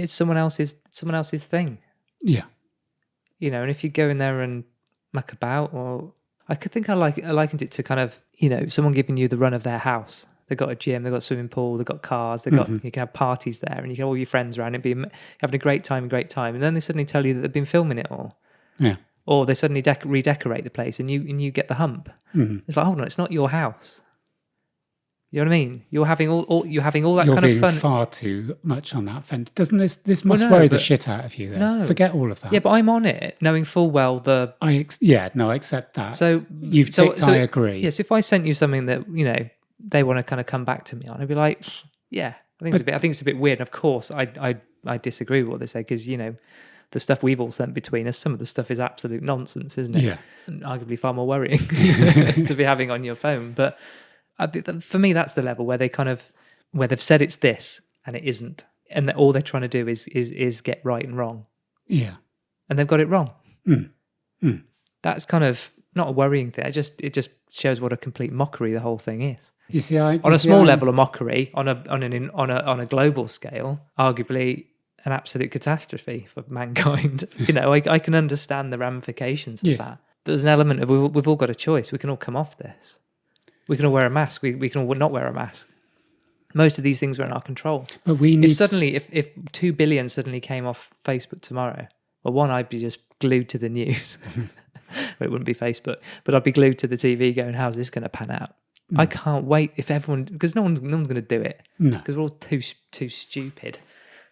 S1: someone else's thing.
S2: Yeah.
S1: And if you go in there and muck about, or I likened it to kind of, someone giving you the run of their house. They've got a gym, they've got a swimming pool, they've got cars, you can have parties there, and you can have all your friends around and be having a great time. And then they suddenly tell you that they've been filming it all.
S2: Yeah.
S1: Or they suddenly redecorate the place, and you get the hump. It's like, hold on, it's not your house. You know what I mean? You're having all that kind of fun.
S2: You're far too much on that fence. Doesn't this must worry the shit out of you? Then
S1: no,
S2: forget all of that.
S1: Yeah, but I'm on it, knowing full well
S2: I accept that.
S1: So
S2: you've ticked. I agree.
S1: Yes, if I sent you something that they want to kind of come back to me on, I'd be like, yeah, I think it's a bit weird. And of course, I disagree with what they say, because the stuff we've all sent between us, some of the stuff is absolute nonsense, isn't it?
S2: Yeah,
S1: and arguably far more worrying to be having on your phone. But for me, that's the level where where they've said it's this and it isn't, and that all they're trying to do is get right and wrong.
S2: Yeah,
S1: and they've got it wrong. That's kind of not a worrying thing. It just shows what a complete mockery the whole thing is.
S2: You see,
S1: on a small level of mockery, on a global scale, arguably an absolute catastrophe for mankind. I can understand the ramifications of that. There's an element of we've all got a choice. We can all come off this. We can all wear a mask. We can all not wear a mask. Most of these things are in our control.
S2: But we need
S1: if 2 billion suddenly came off Facebook tomorrow, well, one, I'd be just glued to the news. Well, it wouldn't be Facebook, but I'd be glued to the TV going, how's this going to pan out? I can't wait if everyone, because no one's going to do it.
S2: No,
S1: because we're all too stupid.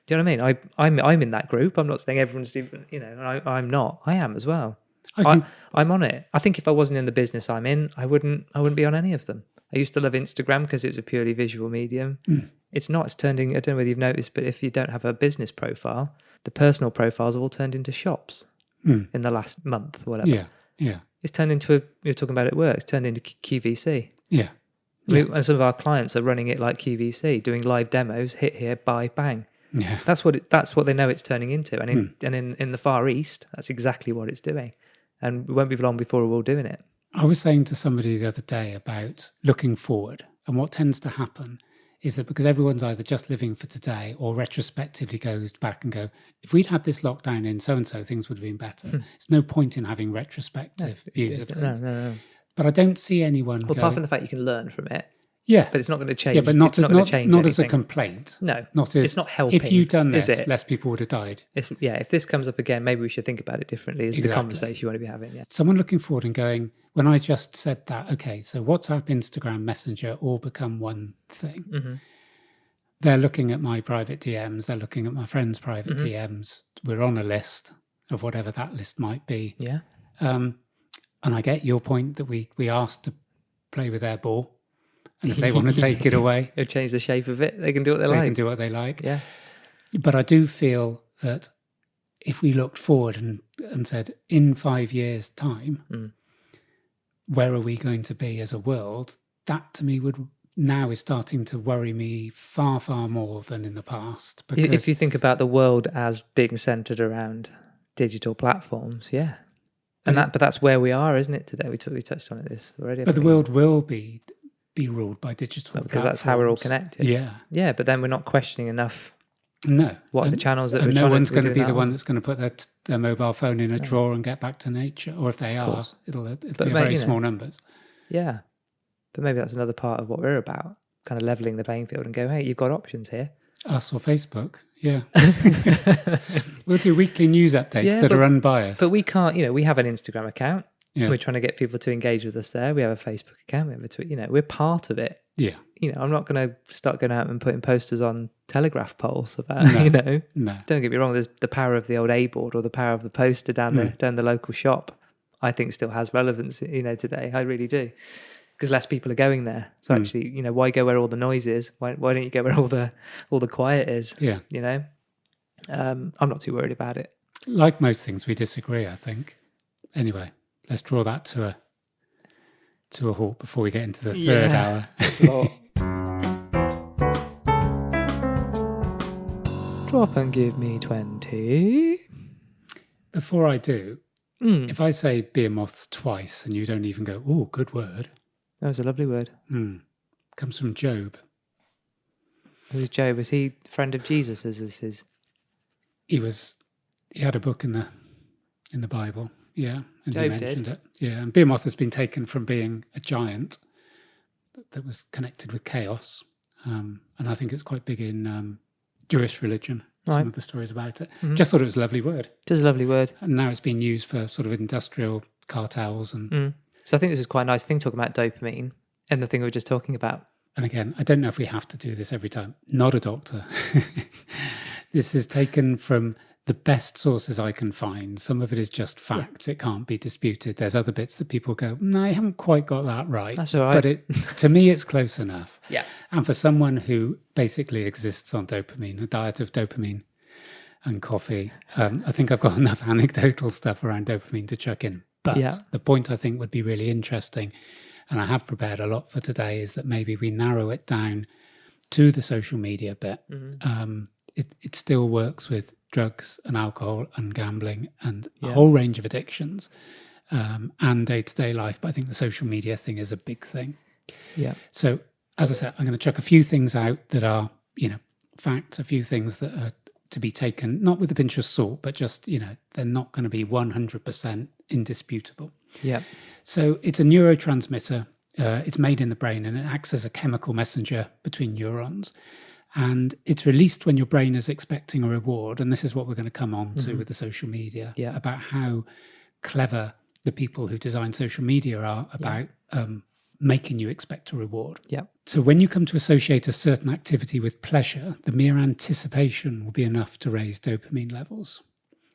S1: Do you know what I mean? I'm in that group. I'm not saying everyone's stupid, and I'm not. I am as well. I'm on it. I think if I wasn't in the business I'm in, I wouldn't be on any of them. I used to love Instagram because it was a purely visual medium. It's not. It's turning. I don't know whether you've noticed, but if you don't have a business profile, the personal profiles have all turned into shops in the last month or whatever.
S2: Yeah.
S1: It's turned into you're talking about it at work. It's turned into QVC.
S2: Yeah.
S1: And some of our clients are running it like QVC, doing live demos. Hit here, buy, bang.
S2: Yeah.
S1: That's what they know it's turning into. And in the Far East, that's exactly what it's doing. And it won't be long before we're all doing it.
S2: I was saying to somebody the other day about looking forward, and what tends to happen is that because everyone's either just living for today or retrospectively goes back and go, if we'd had this lockdown in so-and-so, things would have been better. There's no point in having retrospective views of things.
S1: No.
S2: But I don't see anyone
S1: apart from the fact you can learn from it.
S2: Yeah.
S1: But it's not going to change.
S2: Yeah, but not
S1: anything.
S2: as a complaint.
S1: No.
S2: It's
S1: not helping.
S2: If you'd done this, less people would have died.
S1: If this comes up again, maybe we should think about it differently. Is the conversation you want to be having. Yeah.
S2: Someone looking forward and going, when I just said that, okay, so WhatsApp, Instagram, Messenger all become one thing. Mm-hmm. They're looking at my private DMs. They're looking at my friends' private DMs. We're on a list of whatever that list might be.
S1: Yeah.
S2: And I get your point that we asked to play with their ball. And if they want to take it away,
S1: they'll change the shape of it. They can do what they like.
S2: They can do what they like.
S1: Yeah.
S2: But I do feel that if we looked forward and said, in 5 years' time, where are we going to be as a world? That to me now is starting to worry me far, far more than in the past. Because
S1: if you think about the world as being centered around digital platforms, yeah. But that's where we are, isn't it, today? We touched on this already.
S2: But the world will be ruled by digital
S1: because that's how we're all connected. Yeah, but then we're not questioning enough.
S2: No,
S1: what are the channels that?
S2: And no one's going to be the one that's going to put their mobile phone in a drawer and get back to nature. Or if they are, it'll be very small numbers. Yeah,
S1: but maybe that's another part of what we're about, kind of leveling the playing field and go, hey, you've got options here.
S2: Us or Facebook, yeah. We'll do weekly news updates that are unbiased.
S1: But we can't, we have an Instagram account.
S2: Yeah.
S1: We're trying to get people to engage with us there. We have a Facebook account. We have a Twitter. We're part of it.
S2: Yeah.
S1: I'm not going to start going out and putting posters on telegraph poles about,
S2: No.
S1: Don't get me wrong. There's the power of the old A-board or the power of the poster down the local shop. I think still has relevance, today. I really do. Because less people are going there. So actually, why go where all the noise is? Why don't you go where all the quiet is?
S2: Yeah.
S1: I'm not too worried about it.
S2: Like most things, we disagree, I think. Anyway, let's draw that to a halt before we get into the third hour.
S1: Drop and give me 20.
S2: Before I do, if I say beer moths twice and you don't even go, "Oh, good word."
S1: That was a lovely word.
S2: Comes from Job.
S1: Who's Job? Was he a friend of Jesus? Is his?
S2: He had a book in the Bible. Yeah, and
S1: Job
S2: he mentioned
S1: did.
S2: it. Yeah, and beer moth has been taken from being a giant that was connected with chaos, and I think it's quite big in Jewish religion. Some of the stories about it. Just thought it was a lovely word.
S1: It is a lovely word.
S2: And now it's been used for sort of industrial car towels and.
S1: So I think this is quite a nice thing talking about dopamine and the thing we were just talking about.
S2: And again, I don't know if we have to do this every time. Not a doctor. This is taken from the best sources I can find. Some of it is just facts. It can't be disputed. There's other bits that people go, no, I haven't quite got that right.
S1: That's all right.
S2: But to me, it's close enough.
S1: Yeah.
S2: And for someone who basically exists on dopamine, a diet of dopamine and coffee, I think I've got enough anecdotal stuff around dopamine to chuck in. But the point I think would be really interesting, and I have prepared a lot for today, is that maybe we narrow it down to the social media bit. It still works with drugs and alcohol and gambling and a whole range of addictions and day-to-day life. But I think the social media thing is a big thing.
S1: Yeah.
S2: So, as I said, I'm going to chuck a few things out that are, facts, a few things that are to be taken, not with a pinch of salt, but just, they're not going to be 100% indisputable.
S1: Yeah.
S2: So it's a neurotransmitter. It's made in the brain and it acts as a chemical messenger between neurons. And it's released when your brain is expecting a reward. And this is what we're going to come on to with the social media, about how clever the people who design social media are about making you expect a reward.
S1: Yeah.
S2: So when you come to associate a certain activity with pleasure, the mere anticipation will be enough to raise dopamine levels.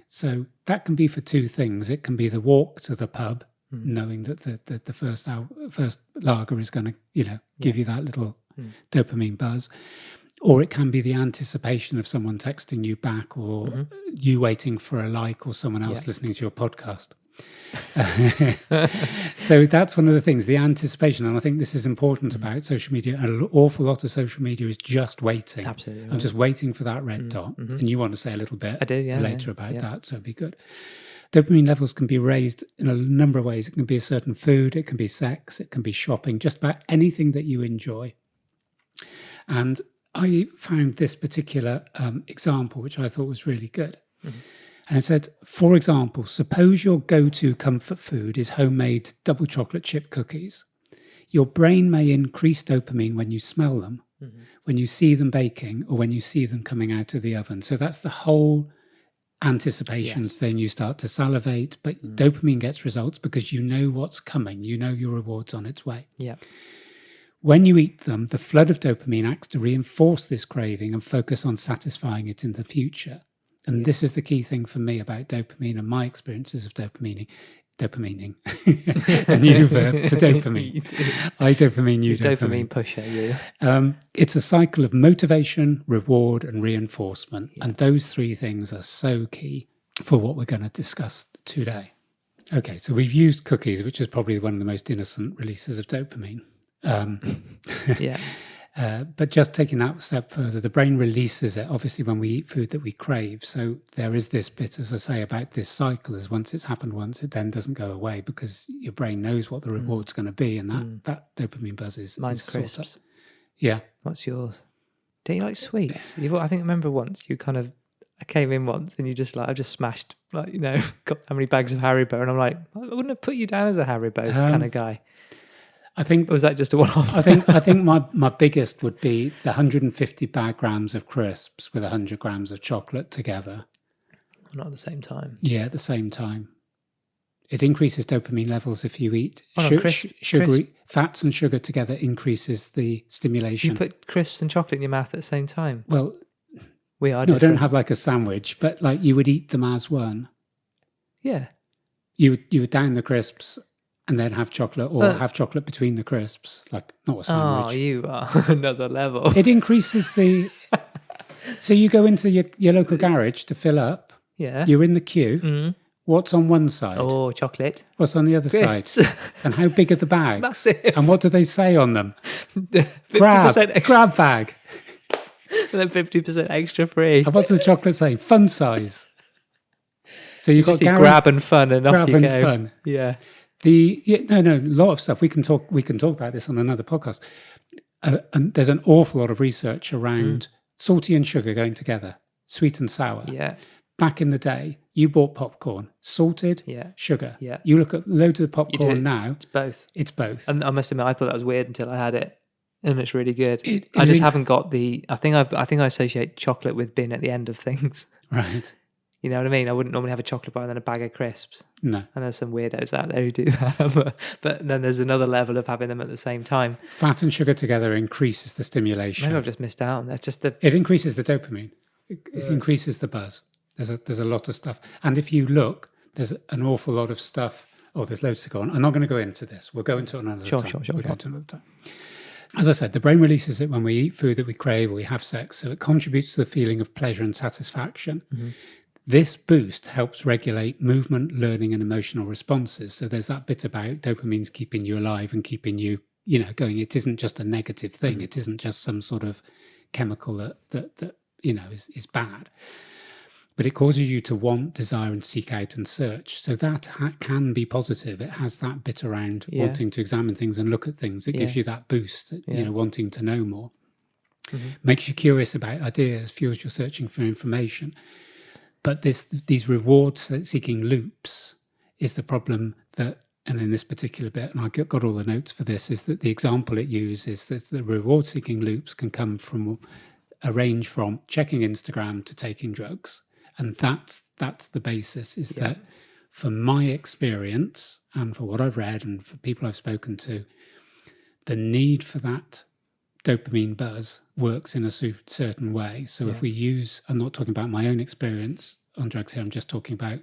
S2: So that can be for two things. It can be the walk to the pub, knowing that the first lager is going to, give you that little dopamine buzz. Or it can be the anticipation of someone texting you back, or you waiting for a like, or someone else listening to your podcast. So that's one of the things, the anticipation. And I think this is important about social media. An awful lot of social media is just waiting.
S1: Absolutely.
S2: I'm just waiting for that red dot. And you want to say a little bit later about that, so it'd be good. Dopamine levels can be raised in a number of ways. It can be a certain food, it can be sex, it can be shopping, just about anything that you enjoy. And I found this particular example, which I thought was really good. And it said, for example, suppose your go-to comfort food is homemade double chocolate chip cookies. Your brain may increase dopamine when you smell them, when you see them baking, or when you see them coming out of the oven. So that's the whole anticipation thing. You start to salivate, but dopamine gets results because you know what's coming. You know your reward's on its way.
S1: Yeah.
S2: When you eat them, the flood of dopamine acts to reinforce this craving and focus on satisfying it in the future. And this is the key thing for me about dopamine and my experiences of dopamining. A new verb to dopamine. I dopamine, you dopamine.
S1: Dopamine pusher, you.
S2: It's a cycle of motivation, reward, and reinforcement. Yeah. And those three things are so key for what we're going to discuss today. Okay, so we've used cookies, which is probably one of the most innocent releases of dopamine. But just taking that a step further, the brain releases it, obviously, when we eat food that we crave. So there is this bit, as I say, about this cycle, is once it's happened once, it then doesn't go away because your brain knows what the reward's going to be, and that dopamine buzz is...
S1: Mine's crisps.
S2: Yeah.
S1: What's yours? Don't you like sweets? I remember once I came in once and you just I just smashed, got how many bags of Haribo, and I'm like, I wouldn't have put you down as a Haribo kind of guy.
S2: I think,
S1: or was that just a one-off?
S2: I think my biggest would be the 150 grams of crisps with 100 grams of chocolate together.
S1: Not at the same time.
S2: Yeah, at the same time. It increases dopamine levels if you eat
S1: sugary
S2: fats and sugar together. Increases the stimulation.
S1: You put crisps and chocolate in your mouth at the same time.
S2: Well,
S1: we are.
S2: No, I don't have like a sandwich, but like you would eat them as one.
S1: Yeah.
S2: You would down the crisps and then have chocolate, or have chocolate between the crisps, like not a sandwich.
S1: Oh, you are another level.
S2: It increases the... So you go into your local garage to fill up,
S1: Yeah.
S2: You're in the queue.
S1: Mm.
S2: What's on one side?
S1: Oh, chocolate.
S2: What's on the other
S1: Crisps.
S2: side? And how big are the bags?
S1: Massive.
S2: And what do they say on them?
S1: 50% extra.
S2: Grab bag.
S1: And then 50% extra free.
S2: And what's the chocolate say? Fun size. So you've got
S1: grab and fun, and off
S2: grab
S1: you
S2: and
S1: go.
S2: fun.
S1: Yeah.
S2: A lot of stuff. We can talk about this on another podcast. And there's an awful lot of research around salty and sugar going together, sweet and sour.
S1: Yeah.
S2: Back in the day, you bought popcorn, salted, sugar.
S1: Yeah.
S2: You look at loads of the popcorn now.
S1: It's both.
S2: It's both.
S1: And I must admit, I thought that was weird until I had it, and it's really good. I just haven't got the. I think I associate chocolate with being at the end of things.
S2: Right.
S1: You know what I mean? I wouldn't normally have a chocolate bar and then a bag of crisps.
S2: No.
S1: And there's some weirdos out there who do that. But then there's another level of having them at the same time.
S2: Fat and sugar together increases the stimulation.
S1: Maybe I've just missed out. That's just
S2: It increases the dopamine. It increases the buzz. There's a lot of stuff. And if you look, there's an awful lot of stuff. Oh, there's loads to go on. I'm not going to go into this. We'll go into it another time.
S1: Sure.
S2: We'll go into another time. As I said, the brain releases it when we eat food that we crave or we have sex. So it contributes to the feeling of pleasure and satisfaction. Mm-hmm. This boost helps regulate movement, learning, and emotional responses. So there's that bit about dopamine's keeping you alive and keeping you, going. It isn't just a negative thing. It isn't just some sort of chemical that is bad. But it causes you to want, desire, and seek out and search. So that can be positive. It has that bit around wanting to examine things and look at things. It gives you that boost, wanting to know more. Mm-hmm. Makes you curious about ideas, fuels your searching for information. But these reward-seeking loops is the problem and in this particular bit, and I got all the notes for this, is that the example it uses is that the reward-seeking loops can come from a range from checking Instagram to taking drugs. And that's the basis, is that from my experience and for what I've read and for people I've spoken to, the need for that dopamine buzz works in a certain way. So if we use, I'm not talking about my own experience on drugs here, I'm just talking about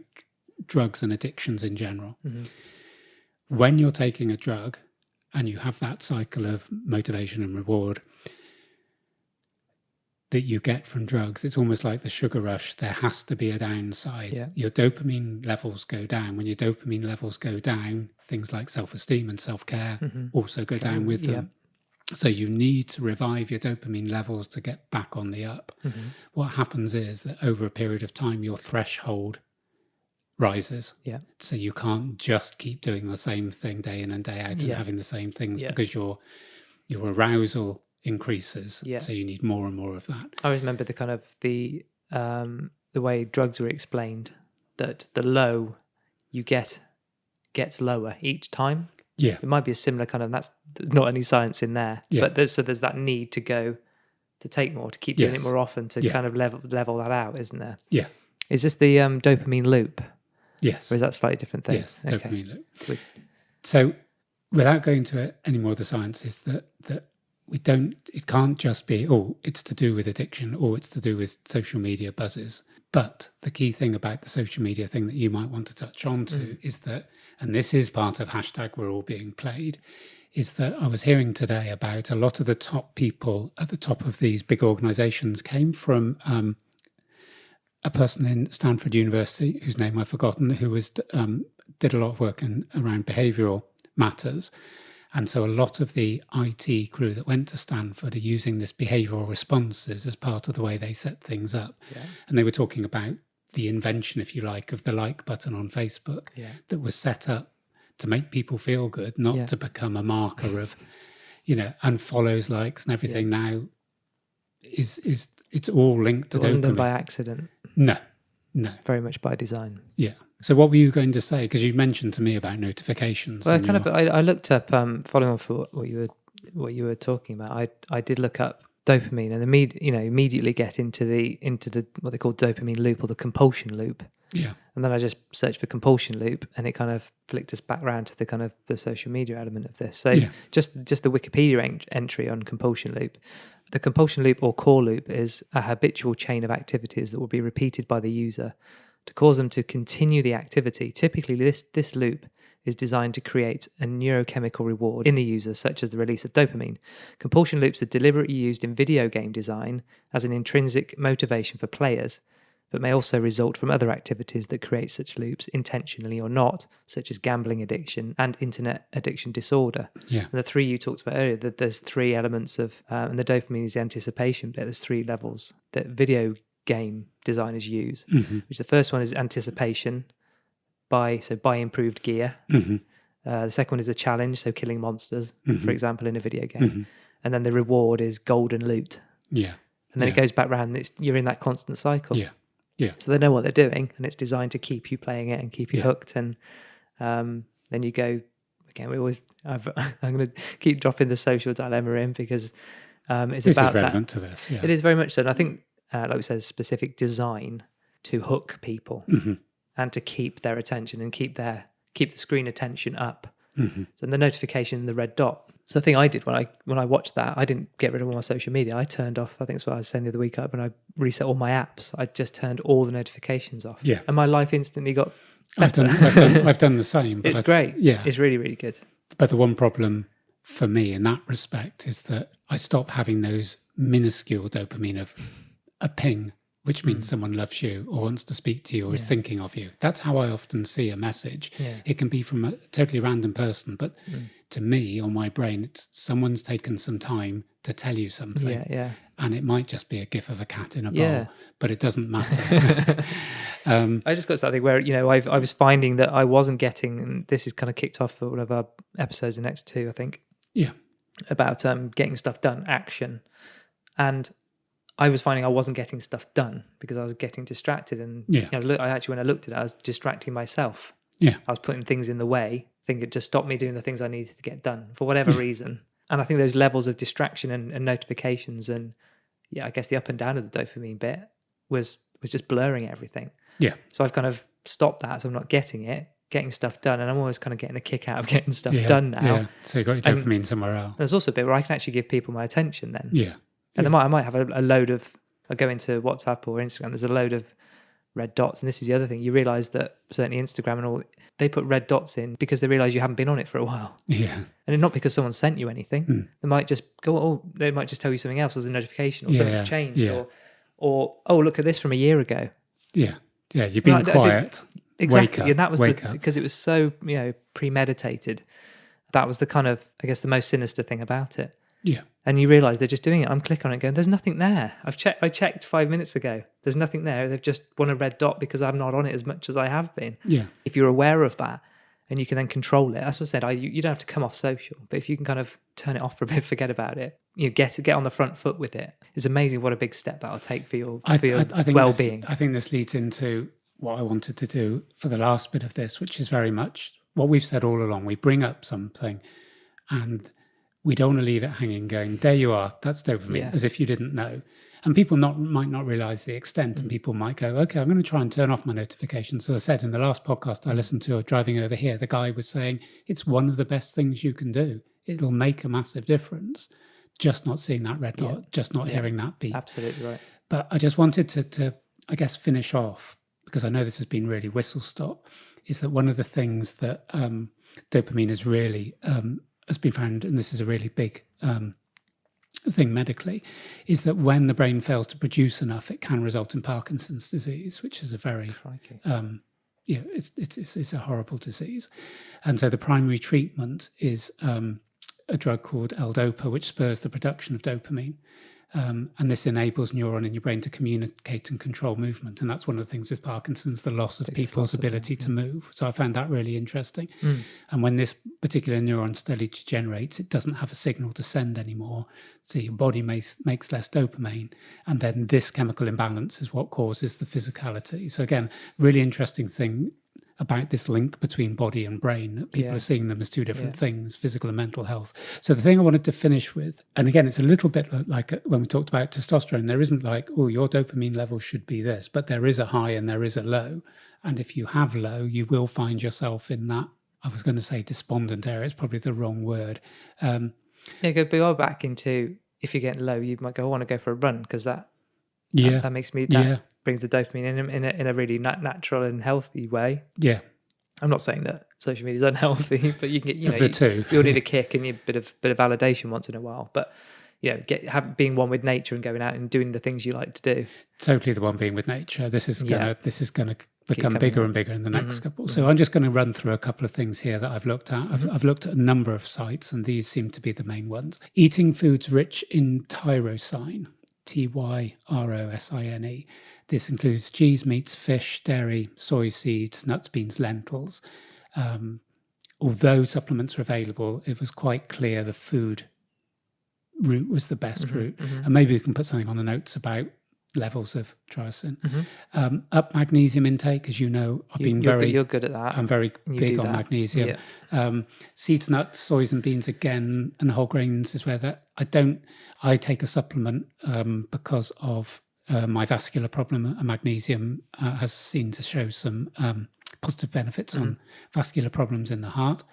S2: drugs and addictions in general. Mm-hmm. When you're taking a drug and you have that cycle of motivation and reward that you get from drugs, it's almost like the sugar rush. There has to be a downside. Yeah. Your dopamine levels go down. When your dopamine levels go down, things like self-esteem and self-care also go down with them. So you need to revive your dopamine levels to get back on the up. Mm-hmm. What happens is that over a period of time, your threshold rises. Yeah. So you can't just keep doing the same thing day in and day out and having the same things because your arousal increases. Yeah. So you need more and more of that.
S1: I always remember the kind of the way drugs were explained, that the low you gets lower each time.
S2: Yeah.
S1: It might be a similar kind of, that's not any science in there. Yeah. But there's that need to take more, to keep doing it more often, to kind of level that out, isn't there?
S2: Yeah.
S1: Is this the dopamine loop?
S2: Yes.
S1: Or is that a slightly different thing?
S2: Yes, the dopamine loop. So without going to any more of the science, is that it can't just be, it's to do with addiction or it's to do with social media buzzes. But the key thing about the social media thing that you might want to touch on to is that, and this is part of #We'reAllBeingPlayed, is that I was hearing today about a lot of the top people at the top of these big organizations came from a person in Stanford University, whose name I've forgotten, who did a lot of work around behavioral matters. And so a lot of the IT crew that went to Stanford are using this behavioral responses as part of the way they set things up. Yeah. And they were talking about the invention, if you like, of the like button on Facebook that was set up to make people feel good, not to become a marker of, and follows, likes and everything now it's all linked to dopamine. It wasn't done
S1: by accident.
S2: No.
S1: Very much by design.
S2: Yeah. So what were you going to say? Because you mentioned to me about notifications.
S1: Well, I looked up, following on for what you were talking about. I did look up dopamine and immediately get into the what they call dopamine loop or the compulsion loop.
S2: Yeah.
S1: And then I just searched for compulsion loop, and it kind of flicked us back around to the kind of the social media element of this. So just the Wikipedia entry on compulsion loop. The compulsion loop or core loop is a habitual chain of activities that will be repeated by the user to cause them to continue the activity. Typically, this loop is designed to create a neurochemical reward in the user, such as the release of dopamine. Compulsion loops are deliberately used in video game design as an intrinsic motivation for players, but may also result from other activities that create such loops, intentionally or not, such as gambling addiction and internet addiction disorder.
S2: Yeah.
S1: And the three you talked about earlier, that there's three elements of, and the dopamine is the anticipation bit, there's three levels that video game designers use, which the first one is anticipation by improved gear. The second one is a challenge, so killing monsters, for example, in a video game. And then the reward is golden loot.
S2: Yeah.
S1: And then it goes back round, and you're in that constant cycle.
S2: Yeah. Yeah.
S1: So they know what they're doing, and it's designed to keep you playing it and keep you hooked. And then you go, again, I'm going to keep dropping the social dilemma in because it's
S2: this
S1: about
S2: is relevant
S1: that.
S2: to this. Yeah.
S1: It is very much so. And I think, like we said, specific design to hook people and to keep their attention and keep the screen attention up. So the notification, the red dot. So the thing I did when I watched that, I didn't get rid of all my social media. I turned off, I think that's what I was saying the other week, when I reset all my apps, I just turned all the notifications off.
S2: Yeah.
S1: And my life instantly got better.
S2: I've done the same. But
S1: It's great.
S2: Yeah.
S1: It's really, really good.
S2: But the one problem for me in that respect is that I stop having those minuscule dopamine of a ping, which means someone loves you or wants to speak to you or is thinking of you. That's how I often see a message.
S1: Yeah.
S2: It can be from a totally random person, but to me, on my brain, it's someone's taken some time to tell you something.
S1: Yeah.
S2: And it might just be a gif of a cat in a bowl,
S1: Yeah.
S2: but it doesn't matter.
S1: I just got to that thing where, I was finding that I wasn't getting, and this is kind of kicked off for one of our episodes, the next two, I think.
S2: Yeah.
S1: About getting stuff done, action. And I was finding I wasn't getting stuff done because I was getting distracted. And I actually, when I looked at it, I was distracting myself.
S2: Yeah.
S1: I was putting things in the way. I think it just stopped me doing the things I needed to get done for whatever reason. And I think those levels of distraction and notifications and, I guess the up and down of the dopamine bit was just blurring everything.
S2: Yeah.
S1: So I've kind of stopped that. So I'm not getting stuff done. And I'm always kind of getting a kick out of getting stuff done now.
S2: Yeah. So you've got your dopamine somewhere else.
S1: There's also a bit where I can actually give people my attention then.
S2: Yeah.
S1: And I might have a load of, I go into WhatsApp or Instagram, there's a load of red dots. And this is the other thing. You realize that certainly Instagram and all, they put red dots in because they realize you haven't been on it for a while.
S2: Yeah.
S1: And not because someone sent you anything. They might just go, they might just tell you something else as a notification or something's changed or, oh, look at this from a year ago.
S2: Yeah. Yeah. You've been quiet.
S1: Exactly.
S2: Wake up,
S1: and that was
S2: up.
S1: Because it was so, premeditated. That was the kind of, I guess, the most sinister thing about it.
S2: Yeah.
S1: And you realise they're just doing it. I'm clicking on it going, there's nothing there. I checked 5 minutes ago. There's nothing there. They've just won a red dot because I'm not on it as much as I have been.
S2: Yeah.
S1: If you're aware of that and you can then control it, that's what I said. You don't have to come off social, but if you can kind of turn it off for a bit, forget about it, get on the front foot with it. It's amazing what a big step that'll take for your well-being.
S2: I think this leads into what I wanted to do for the last bit of this, which is very much what we've said all along. We bring up something and we don't want to leave it hanging going, there you are, that's dopamine, as if you didn't know. And people might not realize the extent, and people might go, okay, I'm going to try and turn off my notifications. As I said in the last podcast I listened to driving over here, the guy was saying it's one of the best things you can do. It'll make a massive difference. Just not seeing that red dot, just not hearing that beep.
S1: Absolutely right.
S2: But I just wanted to, I guess, finish off, because I know this has been really whistle-stop, is that one of the things that dopamine is really has been found, and this is a really big thing medically, is that when the brain fails to produce enough, it can result in Parkinson's disease, which is a very it's a horrible disease. And so the primary treatment is a drug called L-Dopa, which spurs the production of dopamine. And this enables neuron in your brain to communicate and control movement. And that's one of the things with Parkinson's, the loss of people's ability to move. So I found that really interesting. And when this particular neuron steadily degenerates, it doesn't have a signal to send anymore. So your body makes less dopamine. And then this chemical imbalance is what causes the physicality. So again, really interesting thing about this link between body and brain, that people are seeing them as two different things, physical and mental health. So the thing I wanted to finish with, and again, it's a little bit like when we talked about testosterone, there isn't like, oh, your dopamine level should be this, but there is a high and there is a low. And if you have low, you will find yourself in that, I was going to say despondent area, it's probably the wrong word.
S1: But you're back into, if you're getting low, you might go, I want to go for a run, because that makes me, brings the dopamine in a really natural and healthy way. Yeah. I'm not saying that social media is unhealthy, but you can get,
S2: the two.
S1: You'll need a kick and a bit of validation once in a while. But being one with nature and going out and doing the things you like to do.
S2: Totally the one being with nature. This is gonna become bigger and bigger in the next couple. So
S1: Mm-hmm.
S2: I'm just going to run through a couple of things here that I've looked at. I've looked at a number of sites, and these seem to be the main ones. Eating foods rich in tyrosine, Tyrosine. This includes cheese, meats, fish, dairy, soy seeds, nuts, beans, lentils. Although supplements are available, it was quite clear the food route was the best route. And maybe we can put something on the notes about levels of tyrosine. Up magnesium intake, as you know,
S1: You're good at that.
S2: I'm very big on magnesium. Seeds, nuts, soys and beans again, and whole grains is where I take a supplement because of my vascular problem. And magnesium has seen to show some positive benefits on vascular problems in the heart.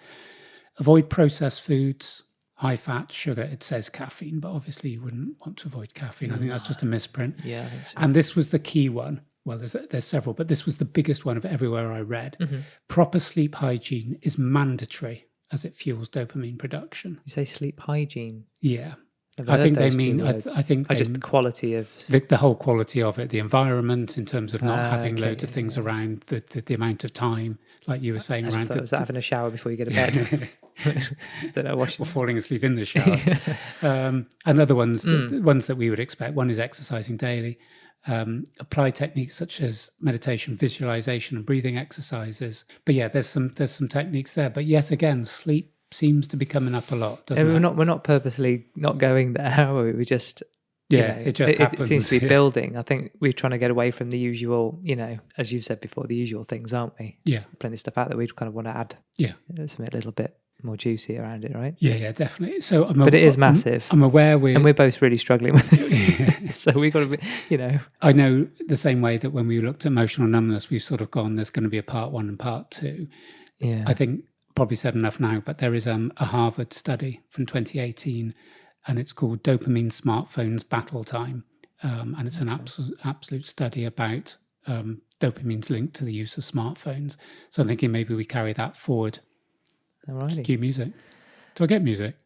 S2: Avoid processed foods, high fat, sugar. It says caffeine, but obviously you wouldn't want to avoid caffeine. I think that's just a misprint.
S1: Yeah, I think so.
S2: And this was the key one. Well, there's several, but this was the biggest one of everywhere I read. Proper sleep hygiene is mandatory as it fuels dopamine production.
S1: You say sleep hygiene.
S2: Yeah.
S1: Never
S2: I
S1: heard
S2: think they
S1: those two
S2: mean,
S1: words.
S2: I think
S1: just the quality of
S2: the whole quality of it, the environment in terms of not having loads of things around, the amount of time, like you were saying,
S1: I just
S2: around
S1: thought it was having a shower before you go to bed. Don't know, washing.
S2: or falling asleep in the shower. And other ones, the ones that we would expect. One is exercising daily. Apply techniques such as meditation, visualization, and breathing exercises. But yeah, there's some techniques there. But yet again, sleep seems to be coming up a lot, doesn't it?
S1: We're not purposely not going there, are we? We just
S2: it just happens.
S1: It seems to be building. I think we're trying to get away from the usual, as you've said before, the usual things, aren't we?
S2: Yeah.
S1: Plenty of stuff out that we kind of want to add.
S2: Yeah.
S1: Something a little bit more juicy around it, right?
S2: Yeah, definitely. So,
S1: but it is massive.
S2: I'm aware
S1: we're both really struggling with it. So we've got to be,
S2: I know the same way that when we looked at emotional numbness, we've sort of gone, there's going to be a part 1 and part 2.
S1: Yeah.
S2: I think probably said enough now, but there is a Harvard study from 2018, and it's called Dopamine Smartphones Battle Time. And it's an absolute study about dopamine's linked to the use of smartphones. So I'm thinking maybe we carry that forward.
S1: Alrighty.
S2: Cue music. Do I get music?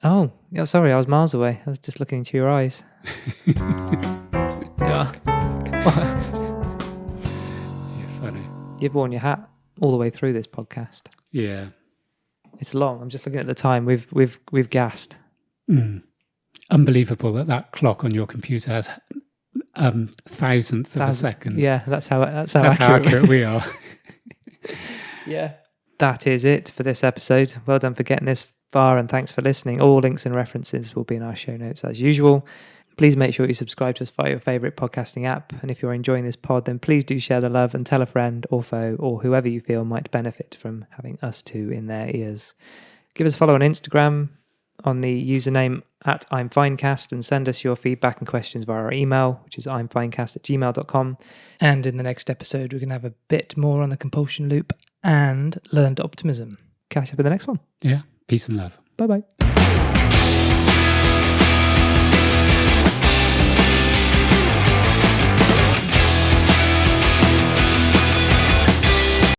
S1: Oh, yeah, sorry, I was miles away. I was just looking into your eyes. Yeah.
S2: You're funny.
S1: You've worn your hat all the way through this podcast.
S2: Yeah.
S1: It's long. I'm just looking at the time. We've gassed.
S2: Unbelievable that clock on your computer has thousandth of a second.
S1: Yeah, that's how
S2: accurate we are.
S1: Yeah. That is it for this episode. Well done for getting this far, and thanks for listening. All links and references will be in our show notes as usual. Please make sure you subscribe to us via your favourite podcasting app. And if you're enjoying this pod, then please do share the love and tell a friend or foe or whoever you feel might benefit from having us two in their ears. Give us a follow on Instagram on the username @I'mFinecast, and send us your feedback and questions via our email, which is imfinecast@gmail.com. And in the next episode, we're going to have a bit more on the compulsion loop and learned optimism. Catch up in the next one.
S2: Yeah. Peace and love.
S1: Bye-bye.